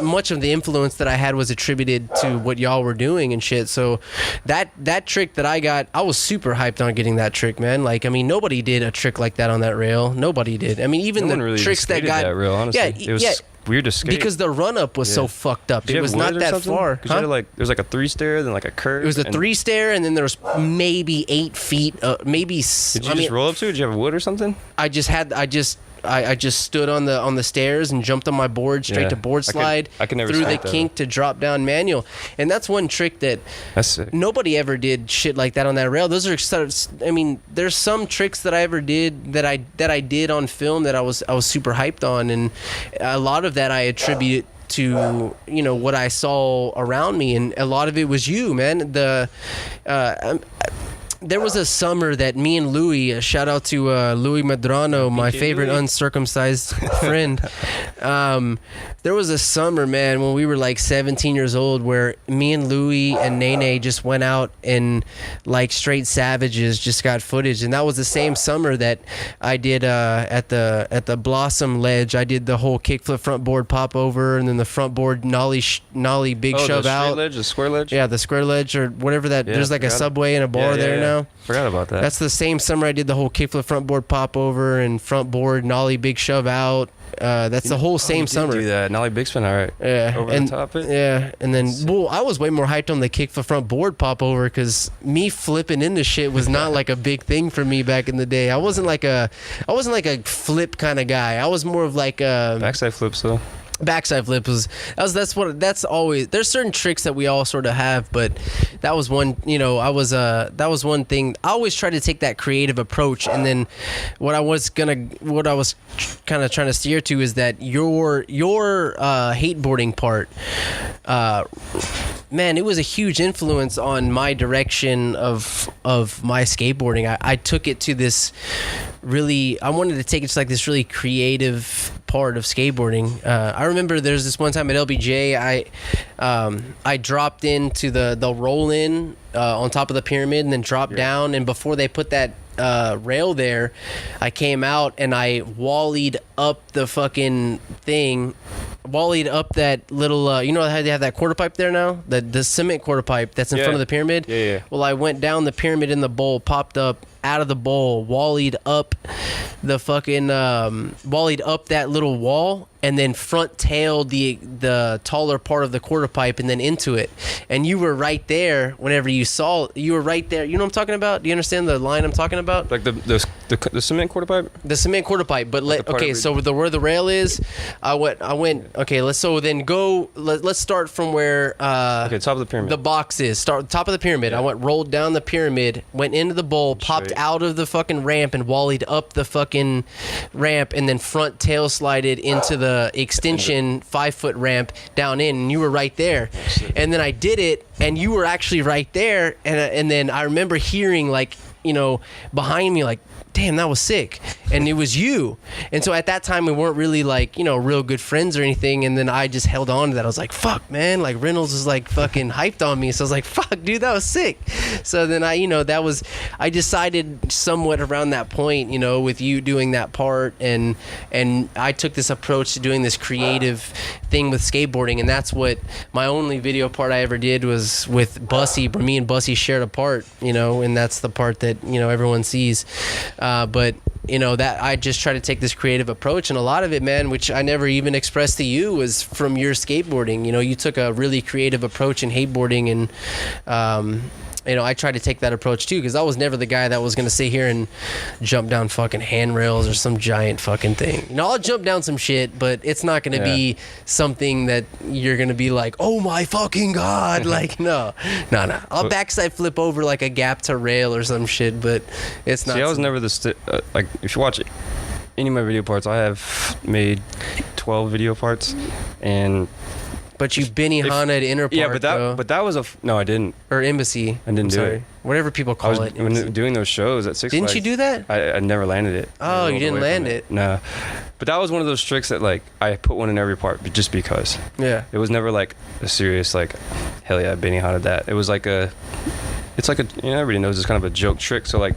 much of the influence that I had was attributed to what y'all were doing and shit. So that trick that I got, I was super hyped on getting that trick, man. Like, I mean, nobody did a trick like that on that rail. Nobody did. I mean, even the really tricks that got that rail, honestly. It was weird to skate because the run up was so fucked up. It was not that far. Huh? There's like a 3-stair, then like a curve. It was a 3-stair, and then there was maybe 8 feet. Maybe. Did you just roll up to it? Did you have wood or something? I just stood on the stairs and jumped on my board straight to board slide I could never through the that. kink to drop down manual, and that's one trick that nobody ever did shit like that on that rail. Those are, I mean, there's some tricks that I ever did that I did on film that I was super hyped on, and a lot of that I attribute to what I saw around me, and a lot of it was you, man. There was a summer that me and Louis, a shout out to Louis Medrano, my favorite uncircumcised friend. There was a summer, man, when we were like 17 years old, where me and Louis and Nene just went out and like straight savages just got footage. And that was the same summer that I did at the Blossom Ledge. I did the whole kickflip front board pop over, and then the front board nollie big shove out. The square ledge? Yeah, the square ledge or whatever that. Yeah, there's like a Subway and a bar there now. Forgot about that. That's the same summer I did the whole kickflip front board pop over and front board nollie big shove out. That's the whole same summer. Do that nollie big spin, all right. Yeah, over the top it. Yeah, and then I was way more hyped on the kickflip front board pop over because me flipping into shit was not like a big thing for me back in the day. I wasn't like a flip kind of guy. I was more of like a backside flips though. Backside flip that's always, there's certain tricks that we all sort of have, but that was one, that was one thing. I always try to take that creative approach, and then what I was kind of trying to steer to is that your hateboarding part, man, it was a huge influence on my direction of my skateboarding. I took it to this I wanted to take it to like this really creative part of skateboarding. I remember there's this one time at LBJ, I dropped into the roll in on top of the pyramid and then dropped down, and before they put that rail there, I came out and I wallied up the fucking thing, wallied up that little how they have that quarter pipe there now, the cement quarter pipe that's in front of the pyramid. Well, I went down the pyramid in the bowl, popped up, out of the bowl, wallied up the fucking wallied up that little wall, and then front tailed the taller part of the quarter pipe and then into it. And you were right there whenever you were right there. You know what I'm talking about? Do you understand the line I'm talking about? Like the cement quarter pipe? The cement quarter pipe. But so where the rail is, I went okay, let's start from where top of the pyramid. The box is. Start top of the pyramid. I rolled down the pyramid, went into the bowl, popped out of the fucking ramp and wallied up the fucking ramp, and then front tail slided into the extension 5-foot ramp down in, and you were right there. And then I did it, and you were actually right there, and then I remember hearing, like, you know, behind me, like, damn, that was sick. And it was you. And so at that time, we weren't really, like, you know, real good friends or anything. And then I just held on to that. I was like, fuck, man. Like, Reynolds was, like, fucking hyped on me. So I was like, fuck, dude, that was sick. So then I decided somewhat around that point, you know, with you doing that part. And I took this approach to doing this creative thing with skateboarding. And that's what my only video part I ever did was with Bussy. Me and Bussy shared a part, you know, and that's the part that, you know, everyone sees. But you know, that I just try to take this creative approach, and a lot of it, man, which I never even expressed to you, was from your skateboarding. You know, you took a really creative approach in hateboarding, and you know, I tried to take that approach too, because I was never the guy that was gonna sit here and jump down fucking handrails or some giant fucking thing. You know, I'll jump down some shit, but it's not gonna be something that you're gonna be like, oh my fucking god, like no. I'll backside flip over like a gap to rail or some shit, but it's not. See, I was never like, if you watch any of my video parts, I have made 12 video parts, and. But you Benny Hanna at Interpark, yeah, but that was no, I didn't. Or Embassy. I didn't do it. Whatever people call it. When doing those shows at Six Flags. Didn't you do that? I never landed it. Oh, you didn't land it? No. But that was one of those tricks that, like, I put one in every part just because. Yeah. It was never like a serious, like, hell yeah, Benny Hanna that. It was like it's like you know, everybody knows it's kind of a joke trick. So, like,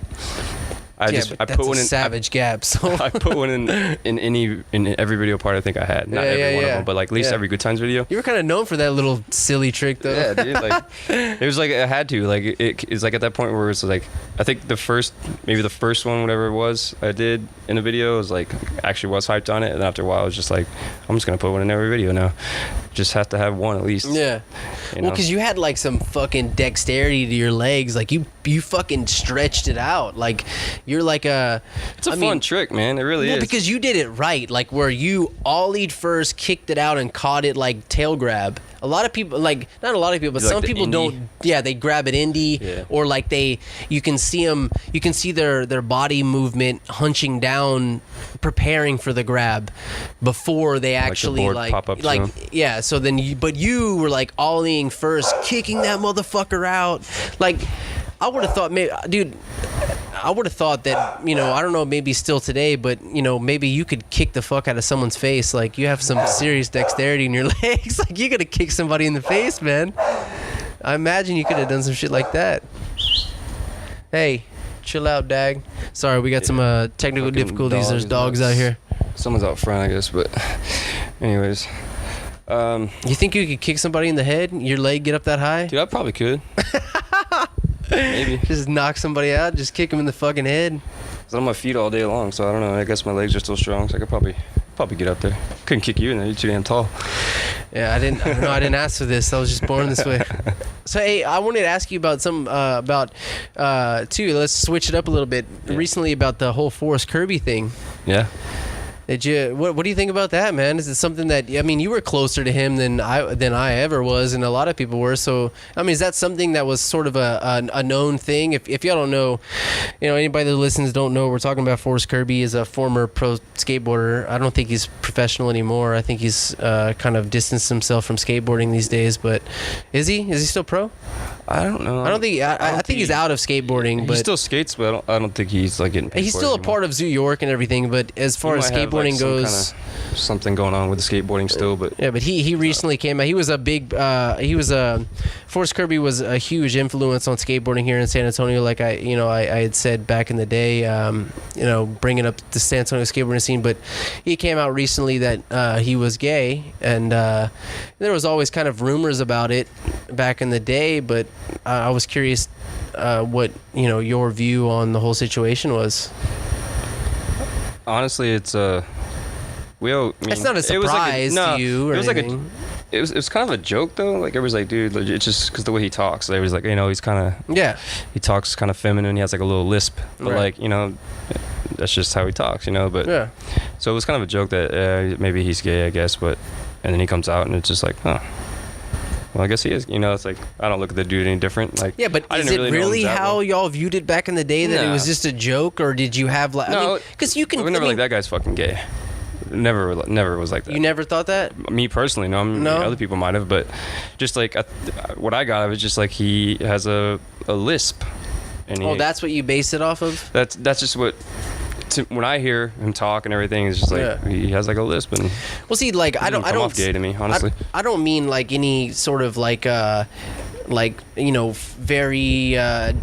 I put one in savage gap. So I put one in every video part I think I had. Not every one of them, but like at least every Goodtimes video. You were kind of known for that little silly trick, though. Yeah, dude. Like, it was like I had to. Like, it's like at that point where it's like, I think the first one, whatever it was, I did in a video, was like, actually was hyped on it, and after a while I was just like, I'm just gonna put one in every video now. Just have to have one at least. Yeah. Well, because you had like some fucking dexterity to your legs. Like you fucking stretched it out. Like you're like it's a fun trick, man. It really is. Because you did it right. Like where you ollied first, kicked it out, and caught it like tail grab. A lot of people, like, not a lot of people, but some people don't. Yeah, they grab it indie, or like you can see them. You can see their body movement hunching down, preparing for the grab before they actually like pop up yeah. So then, you were like ollieing first, kicking that motherfucker out. Like, I would have thought, maybe, dude. I would have thought that, you know, I don't know, maybe still today, but, you know, maybe you could kick the fuck out of someone's face. Like, you have some serious dexterity in your legs. Like, you could have kicked somebody in the face, man. I imagine you could have done some shit like that. Hey, chill out, Dag. Sorry, we got some technical difficulties. There's dogs out here. Someone's out front, I guess, but anyways. You think you could kick somebody in the head? Your leg get up that high? Dude, I probably could. Maybe. Just knock somebody out, just kick them in the fucking head. I'm on my feet all day long, so I don't know. I guess my legs are still strong, so I could probably get up there. Couldn't kick you in there. You're too damn tall. Yeah, I didn't ask for this. I was just born this way. So, hey, I wanted to ask you about too. Let's switch it up a little bit. Yeah. Recently, about the whole Forrest Kirby thing. Yeah. Did you? What do you think about that, man? Is it something that, I mean, you were closer to him than I ever was, and a lot of people were. So, I mean, is that something that was sort of a known thing? If y'all don't know, you know, anybody that listens don't know, we're talking about Forrest Kirby. Is a former pro skateboarder. I don't think he's professional anymore. I think he's kind of distanced himself from skateboarding these days. But is he? Is he still pro? I don't know. I don't think. I think he's out of skateboarding. But he still skates, but I don't think he's like getting paid. He's still a part of Zoo York and everything. But as far as skateboarding goes, something going on with the skateboarding still. But yeah, but he recently came out. He was a big. Forrest Kirby was a huge influence on skateboarding here in San Antonio. Like I had said back in the day, you know, bringing up the San Antonio skateboarding scene. But he came out recently that he was gay, and there was always kind of rumors about it back in the day, but I was curious what your view on the whole situation was. Honestly, it's it's not a surprise to you or anything. It was kind of a joke though. Like everybody's like, dude, it's just because the way he talks. They was like, he's kind of he talks kind of feminine. He has like a little lisp, but like that's just how he talks, But so it was kind of a joke that maybe he's gay, I guess. But and then he comes out and it's just like, well, I guess he is. It's like I don't look at the dude any different. Like but is it really how y'all viewed it back in the day that it was just a joke, or did you have like? No, because you can. We're never like that guy's fucking gay. Never was like that. You never thought that? Me personally, no. Other people might have, but just like what I got of it, just like he has a lisp. And that's what you base it off of? That's just what. When I hear him talk and everything, it's just like he has like a lisp. And well, see, like I don't off gay to me, honestly. I don't mean like any sort of like very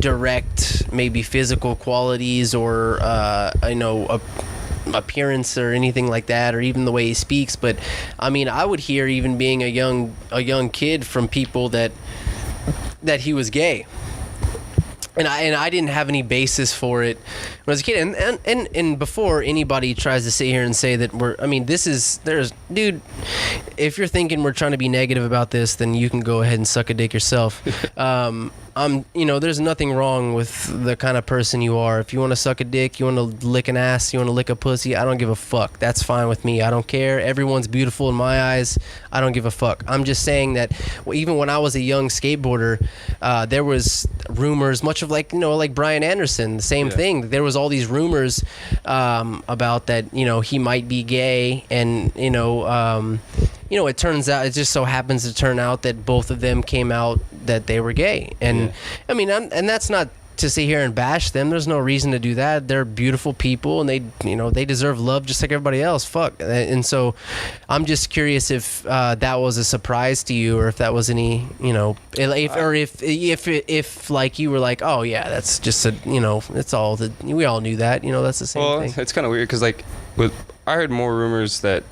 direct maybe physical qualities or appearance or anything like that, or even the way he speaks. But I mean, I would hear, even being a young kid, from people that he was gay. And I didn't have any basis for it when I was a kid. And before anybody tries to sit here and say that dude, if you're thinking we're trying to be negative about this, then you can go ahead and suck a dick yourself. There's nothing wrong with the kind of person you are. If you want to suck a dick, you want to lick an ass, you want to lick a pussy, I don't give a fuck. That's fine with me. I don't care. Everyone's beautiful in my eyes. I don't give a fuck. I'm just saying that even when I was a young skateboarder, there was rumors, much of like Brian Anderson, the same thing. There was all these rumors about that, he might be gay, and it turns out, it just so happens to turn out that both of them came out that they were gay. And I mean, and that's not to sit here and bash them. There's no reason to do that. They're beautiful people, and they deserve love just like everybody else. Fuck. And so I'm just curious if that was a surprise to you, or if that was any, if like you were like, oh yeah, that's just it's all that we all knew that, that's the same thing. It's kind of weird because like I heard more rumors that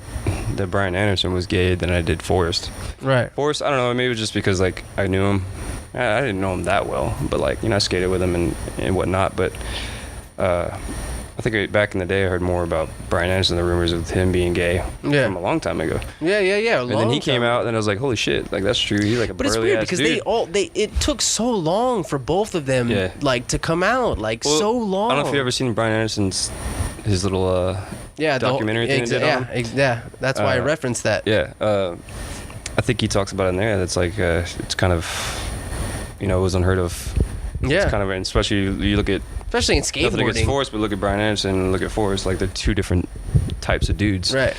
Brian Anderson was gay than I did Forrest. Right. Forrest, I don't know, maybe it was just because like I knew him. I didn't know him that well, but like I skated with him and whatnot. But I think back in the day I heard more about Brian Anderson, the rumors of him being gay from a long time ago. Yeah. And then he came out, and I was like, holy shit, like that's true. He's like a burly ass dude. But it's weird because it took so long for both of them like to come out, so long. I don't know if you've ever seen Brian Anderson's his little documentary thing. That's why I referenced that. I think he talks about it in there. That's like it's kind of it was unheard of. It's kind of, especially you look at, especially in skateboarding. Nothing against Forrest, but look at Brian Anderson and look at Forrest. Like they're two different types of dudes. Right.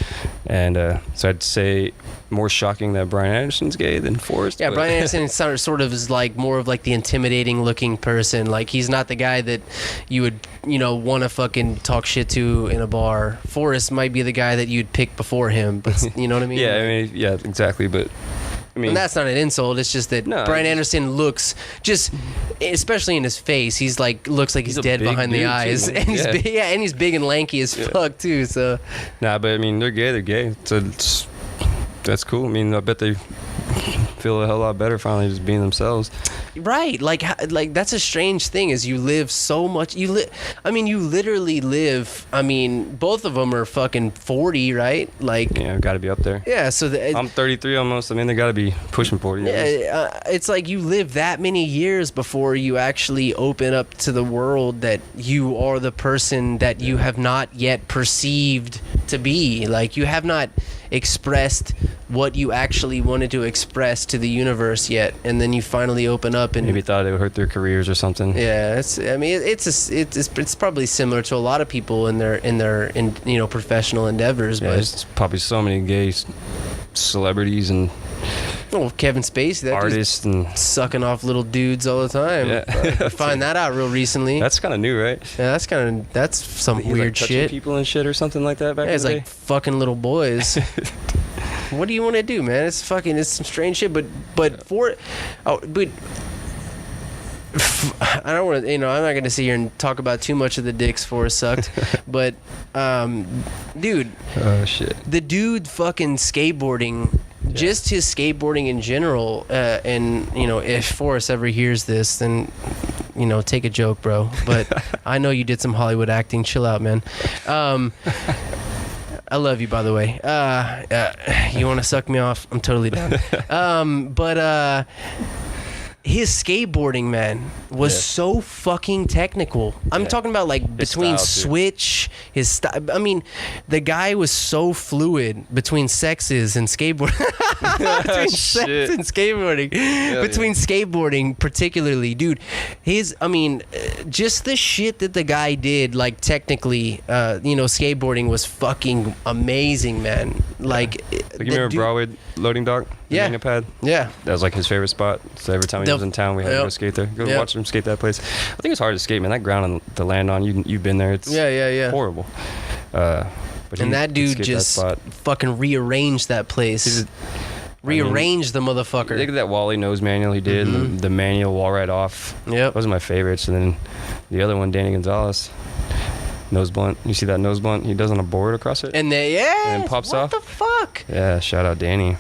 And so I'd say more shocking that Brian Anderson's gay than Forrest. Yeah, Brian Anderson sort of is like more of like the intimidating looking person. Like he's not the guy that you would want to fucking talk shit to in a bar. Forrest might be the guy that you'd pick before him, but you know what I mean? Yeah, exactly. But I mean, and that's not an insult. It's just that Brian Anderson looks just, especially in his face, looks like he's dead behind the eyes, and he's big and lanky as fuck too. So, but I mean, they're gay. So that's cool. I mean, I bet they feel a hell lot better finally just being themselves. Right. Like that's a strange thing, is you live so much. You literally live. I mean, both of them are fucking 40, right? Like, got to be up there. Yeah. So I'm 33 almost. I mean, they got to be pushing 40. Yeah. It's like you live that many years before you actually open up to the world that you are the person that you have not yet perceived to be. Like you have not expressed what you actually wanted to express to the universe yet, and then you finally open up and maybe thought it would hurt their careers or something. It's probably similar to a lot of people in their professional endeavors. But there's probably so many gay celebrities and Kevin Spacey, that artists, and sucking off little dudes all the time. I find that out real recently. That's kind of new, right? Yeah, that's some weird shit. People and shit or something like that back in the day. It's like fucking little boys. What do you want to do, man? It's some strange shit. But I don't want to, I'm not going to sit here and talk about too much of the dicks Forrest sucked, but, dude. Oh, shit. The dude fucking skateboarding just his skateboarding in general. And you know, if Forrest ever hears this, then you know, take a joke, bro. But I know you did some Hollywood acting. Chill out, man. I love you, by the way. You want to suck me off? I'm totally down. But his skateboarding, man, was so fucking technical. I'm talking about like between switch, his style. I mean, the guy was so fluid between sexes and skateboarding. Between sex and skateboarding. Between skateboarding, particularly, dude. Just the shit that the guy did, like technically, you know, skateboarding was fucking amazing, man. Like you remember Broadway loading dock? Yeah. Pad? Yeah. That was like his favorite spot. So every time he was in town, we had to go skate there. Go watch him skate that place. I think it's hard to skate, man. That ground to land on, you've been there. It's horrible. But that dude just fucking rearranged that place. Rearranged the motherfucker. Look at that Wally nose manual he did. Mm-hmm. The manual wall right off. Yep. Those are my favorites. And then the other one, Danny Gonzalez. Nose blunt. You see that nose blunt he does on a board across it? And then pops what off. What the fuck? Yeah, shout out Danny.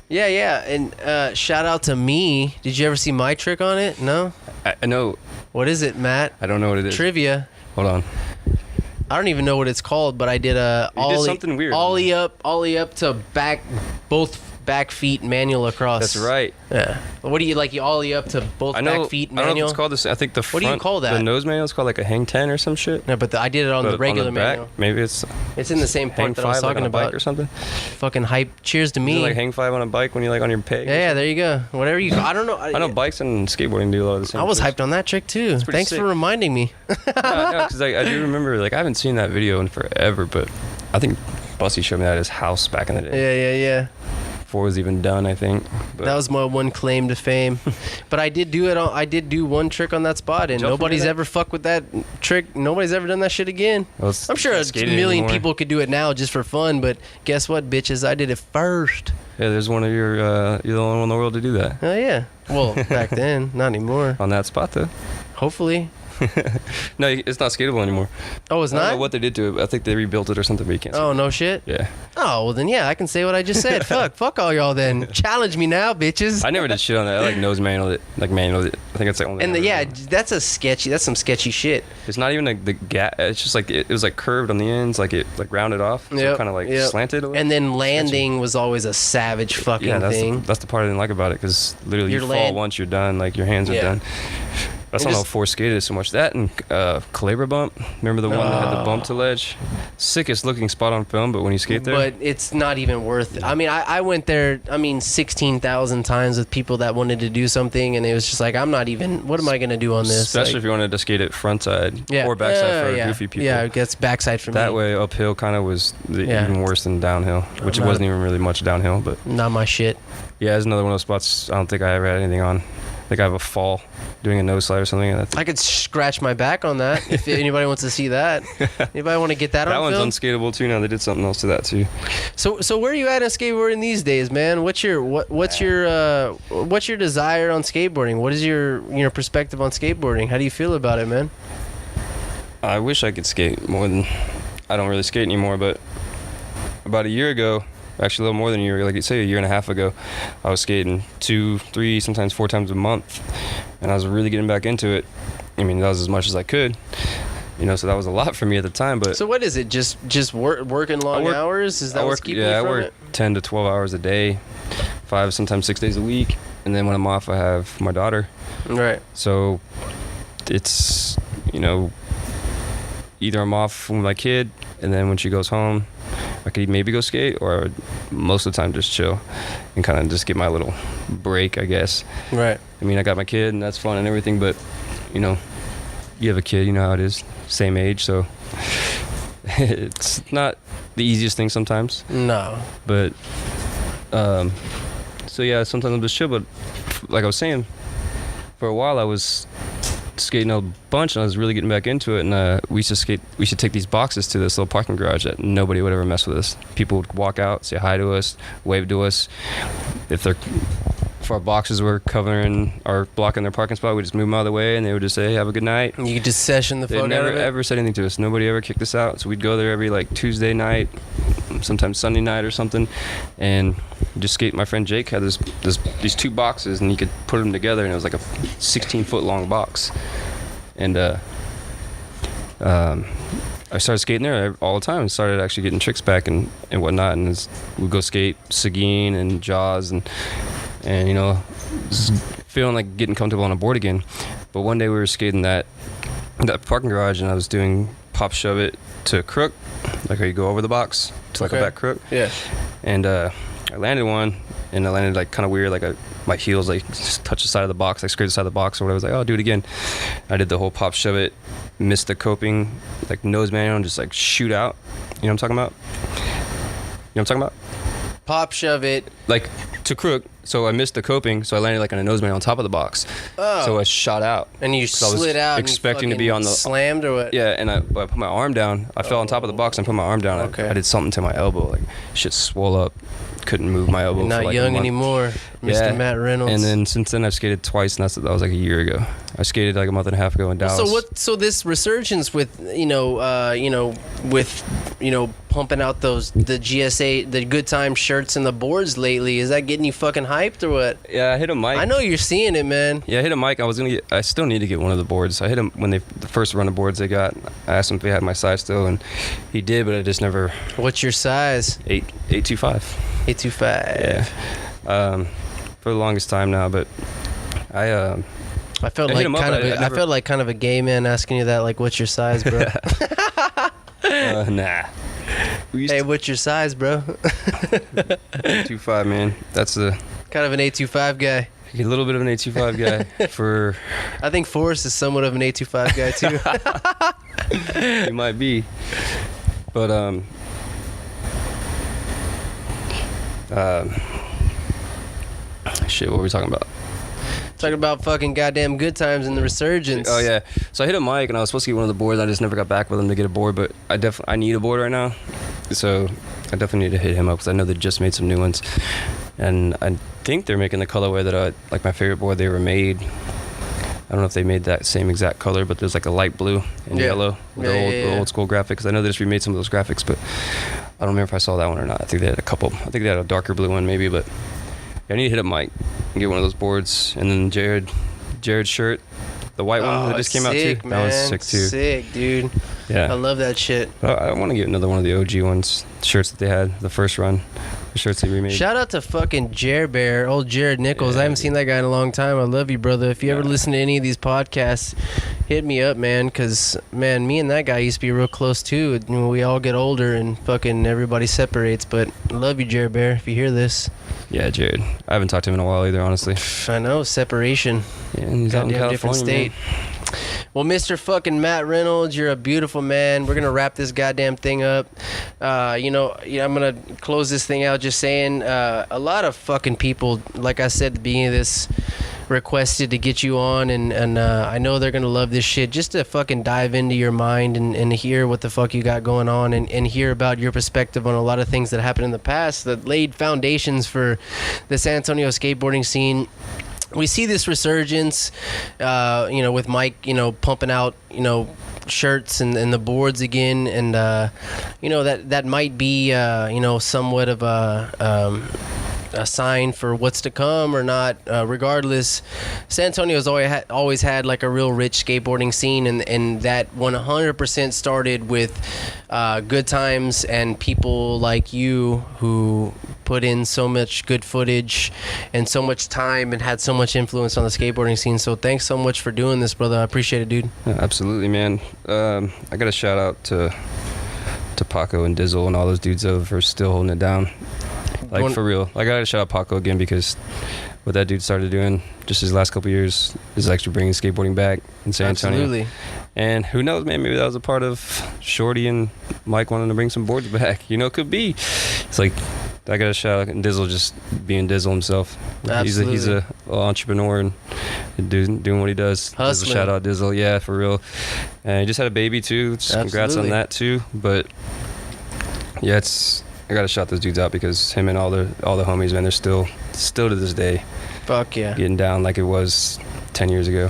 Yeah. And shout out to me. Did you ever see my trick on it? No? I know. What is it, Matt? I don't know what it is. Trivia. Hold on. I don't even know what it's called, but I did a something weird. ollie up to both back feet manual across. That's right. Yeah. What do you like? You ollie up to both back feet manual? I don't know if it's called this. I think the front. What do you call that? The nose manual is called like a hang 10 or some shit. No, but I did it on the regular on the back, manual. Maybe it's in the same part hang that 5, I was talking like on a about. bike or something. Fucking hype. Cheers to Is me. it like hang 5 on a bike when you like on your peg? Yeah, there you go. Whatever you. I don't know. I know bikes and skateboarding do a lot of the same. I was things. hyped on that trick too. Thanks sick. for reminding me. No, because I do remember, like, I haven't seen that video in forever, but I think Bussy showed me that at his house back in the day. Yeah. Before it was even done, I think. But that was my one claim to fame. But I did do it. I did do one trick on that spot, and nobody's ever fucked with that trick. Nobody's ever done that shit again. Well, I'm sure a million people could do it now just for fun, but guess what, bitches? I did it first. Yeah, there's one of your. You're the only one in the world to do that. Oh yeah. Well, back then, not anymore. On that spot though. Hopefully. No, it's not skatable anymore. Oh, it's I not? don't know what they did to it. I think they rebuilt it or something, but you can't. Oh, no shit? Yeah. Oh, well then, yeah, I can say what I just said. Fuck all y'all then. Challenge me now, bitches. I never did shit on that. I like nose manual it, like manual it. I think it's the only. And that's some sketchy shit. It's not even like the gap. It's just like it was like curved on the ends, like it like rounded off, so kind of like slanted a little. And then landing was always a savage fucking thing. That's the part I didn't like about it, because literally you fall once, you're done. Like your hands are done. That's not how Forrest skated so much. That and Calabria bump. Remember the one that had the bump to ledge? Sickest looking spot on film, but when you skate there. But it's not even worth it. I mean, I went there, 16,000 times with people that wanted to do something, and it was just like, I'm not even, what am I going to do on this? Especially if you wanted to skate it frontside or backside for goofy people. Yeah, it gets backside for me. That way, uphill kind of was even worse than downhill, which it wasn't even really much downhill. But not my shit. Yeah, it's another one of those spots I don't think I ever had anything on. I think I have a fall doing a nose slide or something. I could scratch my back on that if anybody wants to see that. Anybody want to get that on film? That one's unskateable too now. They did something else to that too. So where are you at in skateboarding these days, man? What's your desire on skateboarding? What is your perspective on skateboarding? How do you feel about it, man? I wish I could skate more than. I don't really skate anymore, but about a year ago, actually a little more than a year ago, like you say a year and a half ago, I was skating 2, 3, sometimes 4 times a month, and I was really getting back into it. I mean, that was as much as I could, so that was a lot for me at the time. But so what is it? Just working long hours? Is that what's keeping you from it? 10 to 12 hours a day, 5, sometimes 6 days a week, and then when I'm off, I have my daughter. Right. So it's either I'm off with my kid, and then when she goes home, I could maybe go skate, or most of the time just chill and kind of just get my little break, I guess. Right. I mean, I got my kid, and that's fun and everything, but, you have a kid, you know how it is, same age, so it's not the easiest thing sometimes. No. But, so yeah, sometimes I'm just chill, but like I was saying, for a while I was skating a bunch, and I was really getting back into it, and we should take these boxes to this little parking garage that nobody would ever mess with us. People would walk out, say hi to us, wave to us. If our boxes were covering or blocking their parking spot, we just move them out of the way, and they would just say, hey, have a good night. You could just session the phone. They never ever said anything to us. Nobody ever kicked us out. So we'd go there every Tuesday night, sometimes Sunday night or something, and just skate. My friend Jake had these 2 boxes, and he could put them together, and it was like a 16-foot long box. And I started skating there all the time and started actually getting tricks back and whatnot. And we'd go skate Seguin and Jaws and feeling like getting comfortable on a board again. But one day we were skating that parking garage, and I was doing pop shove it to a crook, like how you go over the box to like a back crook. Yeah. And I landed one, and I landed like kind of weird, like my heels like just touched the side of the box, like scraped the side of the box or whatever. I was like, oh, I'll do it again. I did the whole pop shove it, missed the coping, like nose manual, and just like shoot out. You know what I'm talking about? Pop shove it. Like to crook. So I missed the coping, so I landed like on a nose manual on top of the box. Oh. So I shot out. And you slid out. Expecting to be on the slammed or what? Yeah, and I put my arm down. I fell on top of the box and put my arm down. Okay. I did something to my elbow. Like shit swole up. Couldn't move my elbow. You're not for like young anymore, Mr. Matt Reynolds. And then since then I've skated twice, and that was like a year ago. I skated like a month and a half ago in Dallas. So this resurgence with pumping out the GSA, the Good Time shirts and the boards lately, is that getting you fucking hyped or what? Yeah, I hit a mic. I know you're seeing it, man. Yeah, I hit a mic. I still need to get one of the boards. I hit him when the first run of boards they got. I asked him if he had my size still, and he did, but I just never. What's your size? 825. 825. Yeah. For the longest time now, but I felt like kind of a gay man asking you that, like, what's your size, bro? Nah. Hey, what's your size, bro? 825, man. That's kind of an 825 guy. A little bit of an 825 guy for. I think Forrest is somewhat of an 825 guy too. He might be, but shit. What were we talking about? Talking about fucking goddamn Good Times and the resurgence. Oh yeah. So I hit a mic, and I was supposed to get one of the boards. I just never got back with him to get a board, but I need a board right now. So I definitely need to hit him up because I know they just made some new ones, and I think they're making the colorway that I like. My favorite board they ever made. I don't know if they made that same exact color, but there's like a light blue and yellow, the old school graphics. I know they just remade some of those graphics, but I don't remember if I saw that one or not. I think they had a couple. I think they had a darker blue one maybe, but yeah, I need to hit up Mike and get one of those boards. And then Jared's shirt, the white one that just came out too. Man. That was sick too. Sick, dude. Yeah, I love that shit. I want to get another one of the OG ones, shirts that they had the first run. The shirts they remade. Shout out to fucking Jer Bear, old Jared Nichols. I haven't seen that guy in a long time. I love you, brother. If you ever listen to any of these podcasts, hit me up, man. Because, man, me and that guy used to be real close, too. You know, we all get older and fucking everybody separates. But I love you, Jared Bear, if you hear this. Yeah, Jared. I haven't talked to him in a while either, honestly. I know, separation. Yeah, he's out in California, different state. Man. Well, Mr. fucking Matt Reynolds, you're a beautiful man. We're going to wrap this goddamn thing up. I'm going to close this thing out just saying a lot of fucking people, like I said at the beginning of this, requested to get you on, and I know they're going to love this shit, just to fucking dive into your mind and hear what the fuck you got going on and hear about your perspective on a lot of things that happened in the past that laid foundations for the San Antonio skateboarding scene. We see this resurgence, with Mike, pumping out, shirts and the boards again, and that might be somewhat of a sign for what's to come or not. Regardless, San Antonio's always had like a real rich skateboarding scene, and that 100% started with Good Times and people like you who put in so much good footage and so much time and had so much influence on the skateboarding scene. So thanks so much for doing this, brother. I appreciate it, dude. Yeah, absolutely, man. I got a shout out to Paco and Dizzle and all those dudes over for still holding it down. Like, for real. I gotta shout out Paco again, because what that dude started doing just his last couple years is actually bringing skateboarding back in San Antonio. Absolutely. And who knows, man, maybe that was a part of Shorty and Mike wanting to bring some boards back. It could be. It's like, I got to shout out Dizzle just being Dizzle himself. Absolutely. He's a entrepreneur and doing what he does. Hustling. Shout out Dizzle, yeah, for real. And he just had a baby too. Congrats on that too. But yeah, I got to shout those dudes out, because him and all the homies, man, they're still to this day. Fuck yeah. Getting down like it was 10 years ago.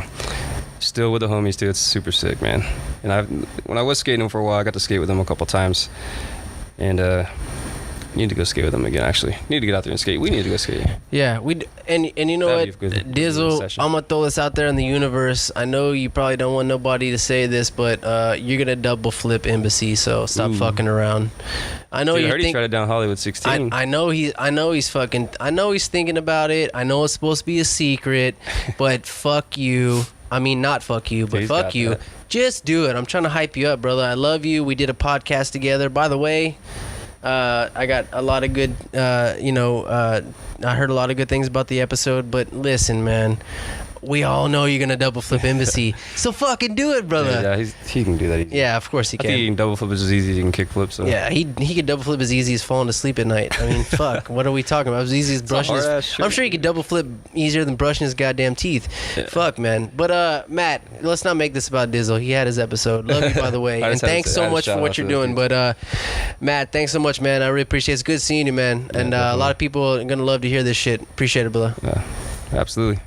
Still with the homies too. It's super sick, man. And when I was skating them for a while, I got to skate with them a couple times. And Need to go skate with him again. Actually, need to get out there and skate. We need to go skate. Yeah, and you know That'd what, be a good Dizzle, session. I'm gonna throw this out there in the universe. I know you probably don't want nobody to say this, but you're gonna double flip Embassy, so stop fucking around. I know Dude, I you heard he think. tried it down Hollywood 16. I know he's thinking about it. I know it's supposed to be a secret, but fuck you. I mean, not fuck you, but He's fuck got you. that. Just do it. I'm trying to hype you up, brother. I love you. We did a podcast together. By the way, I got a lot of good, I heard a lot of good things about the episode, but listen, man, we all know you're going to double flip Embassy. So fucking do it, brother. Yeah, he can do that easy. Yeah, of course he I can. think he can double flip as easy as he can kick flip. So. Yeah, he could double flip as easy as falling asleep at night. I mean, fuck, what are we talking about? As easy as brushing his... hard-ass shit. I'm sure he could double flip easier than brushing his goddamn teeth. Yeah. Fuck, man. But, Matt, let's not make this about Dizzle. He had his episode. Love you, by the way. I And just had to thanks say- so I had to much shout for out what to you're the doing. dudes. But, Matt, thanks so much, man. I really appreciate it. It's good seeing you, man. And a lot of people are going to love to hear this shit. Appreciate it, brother. Yeah, absolutely.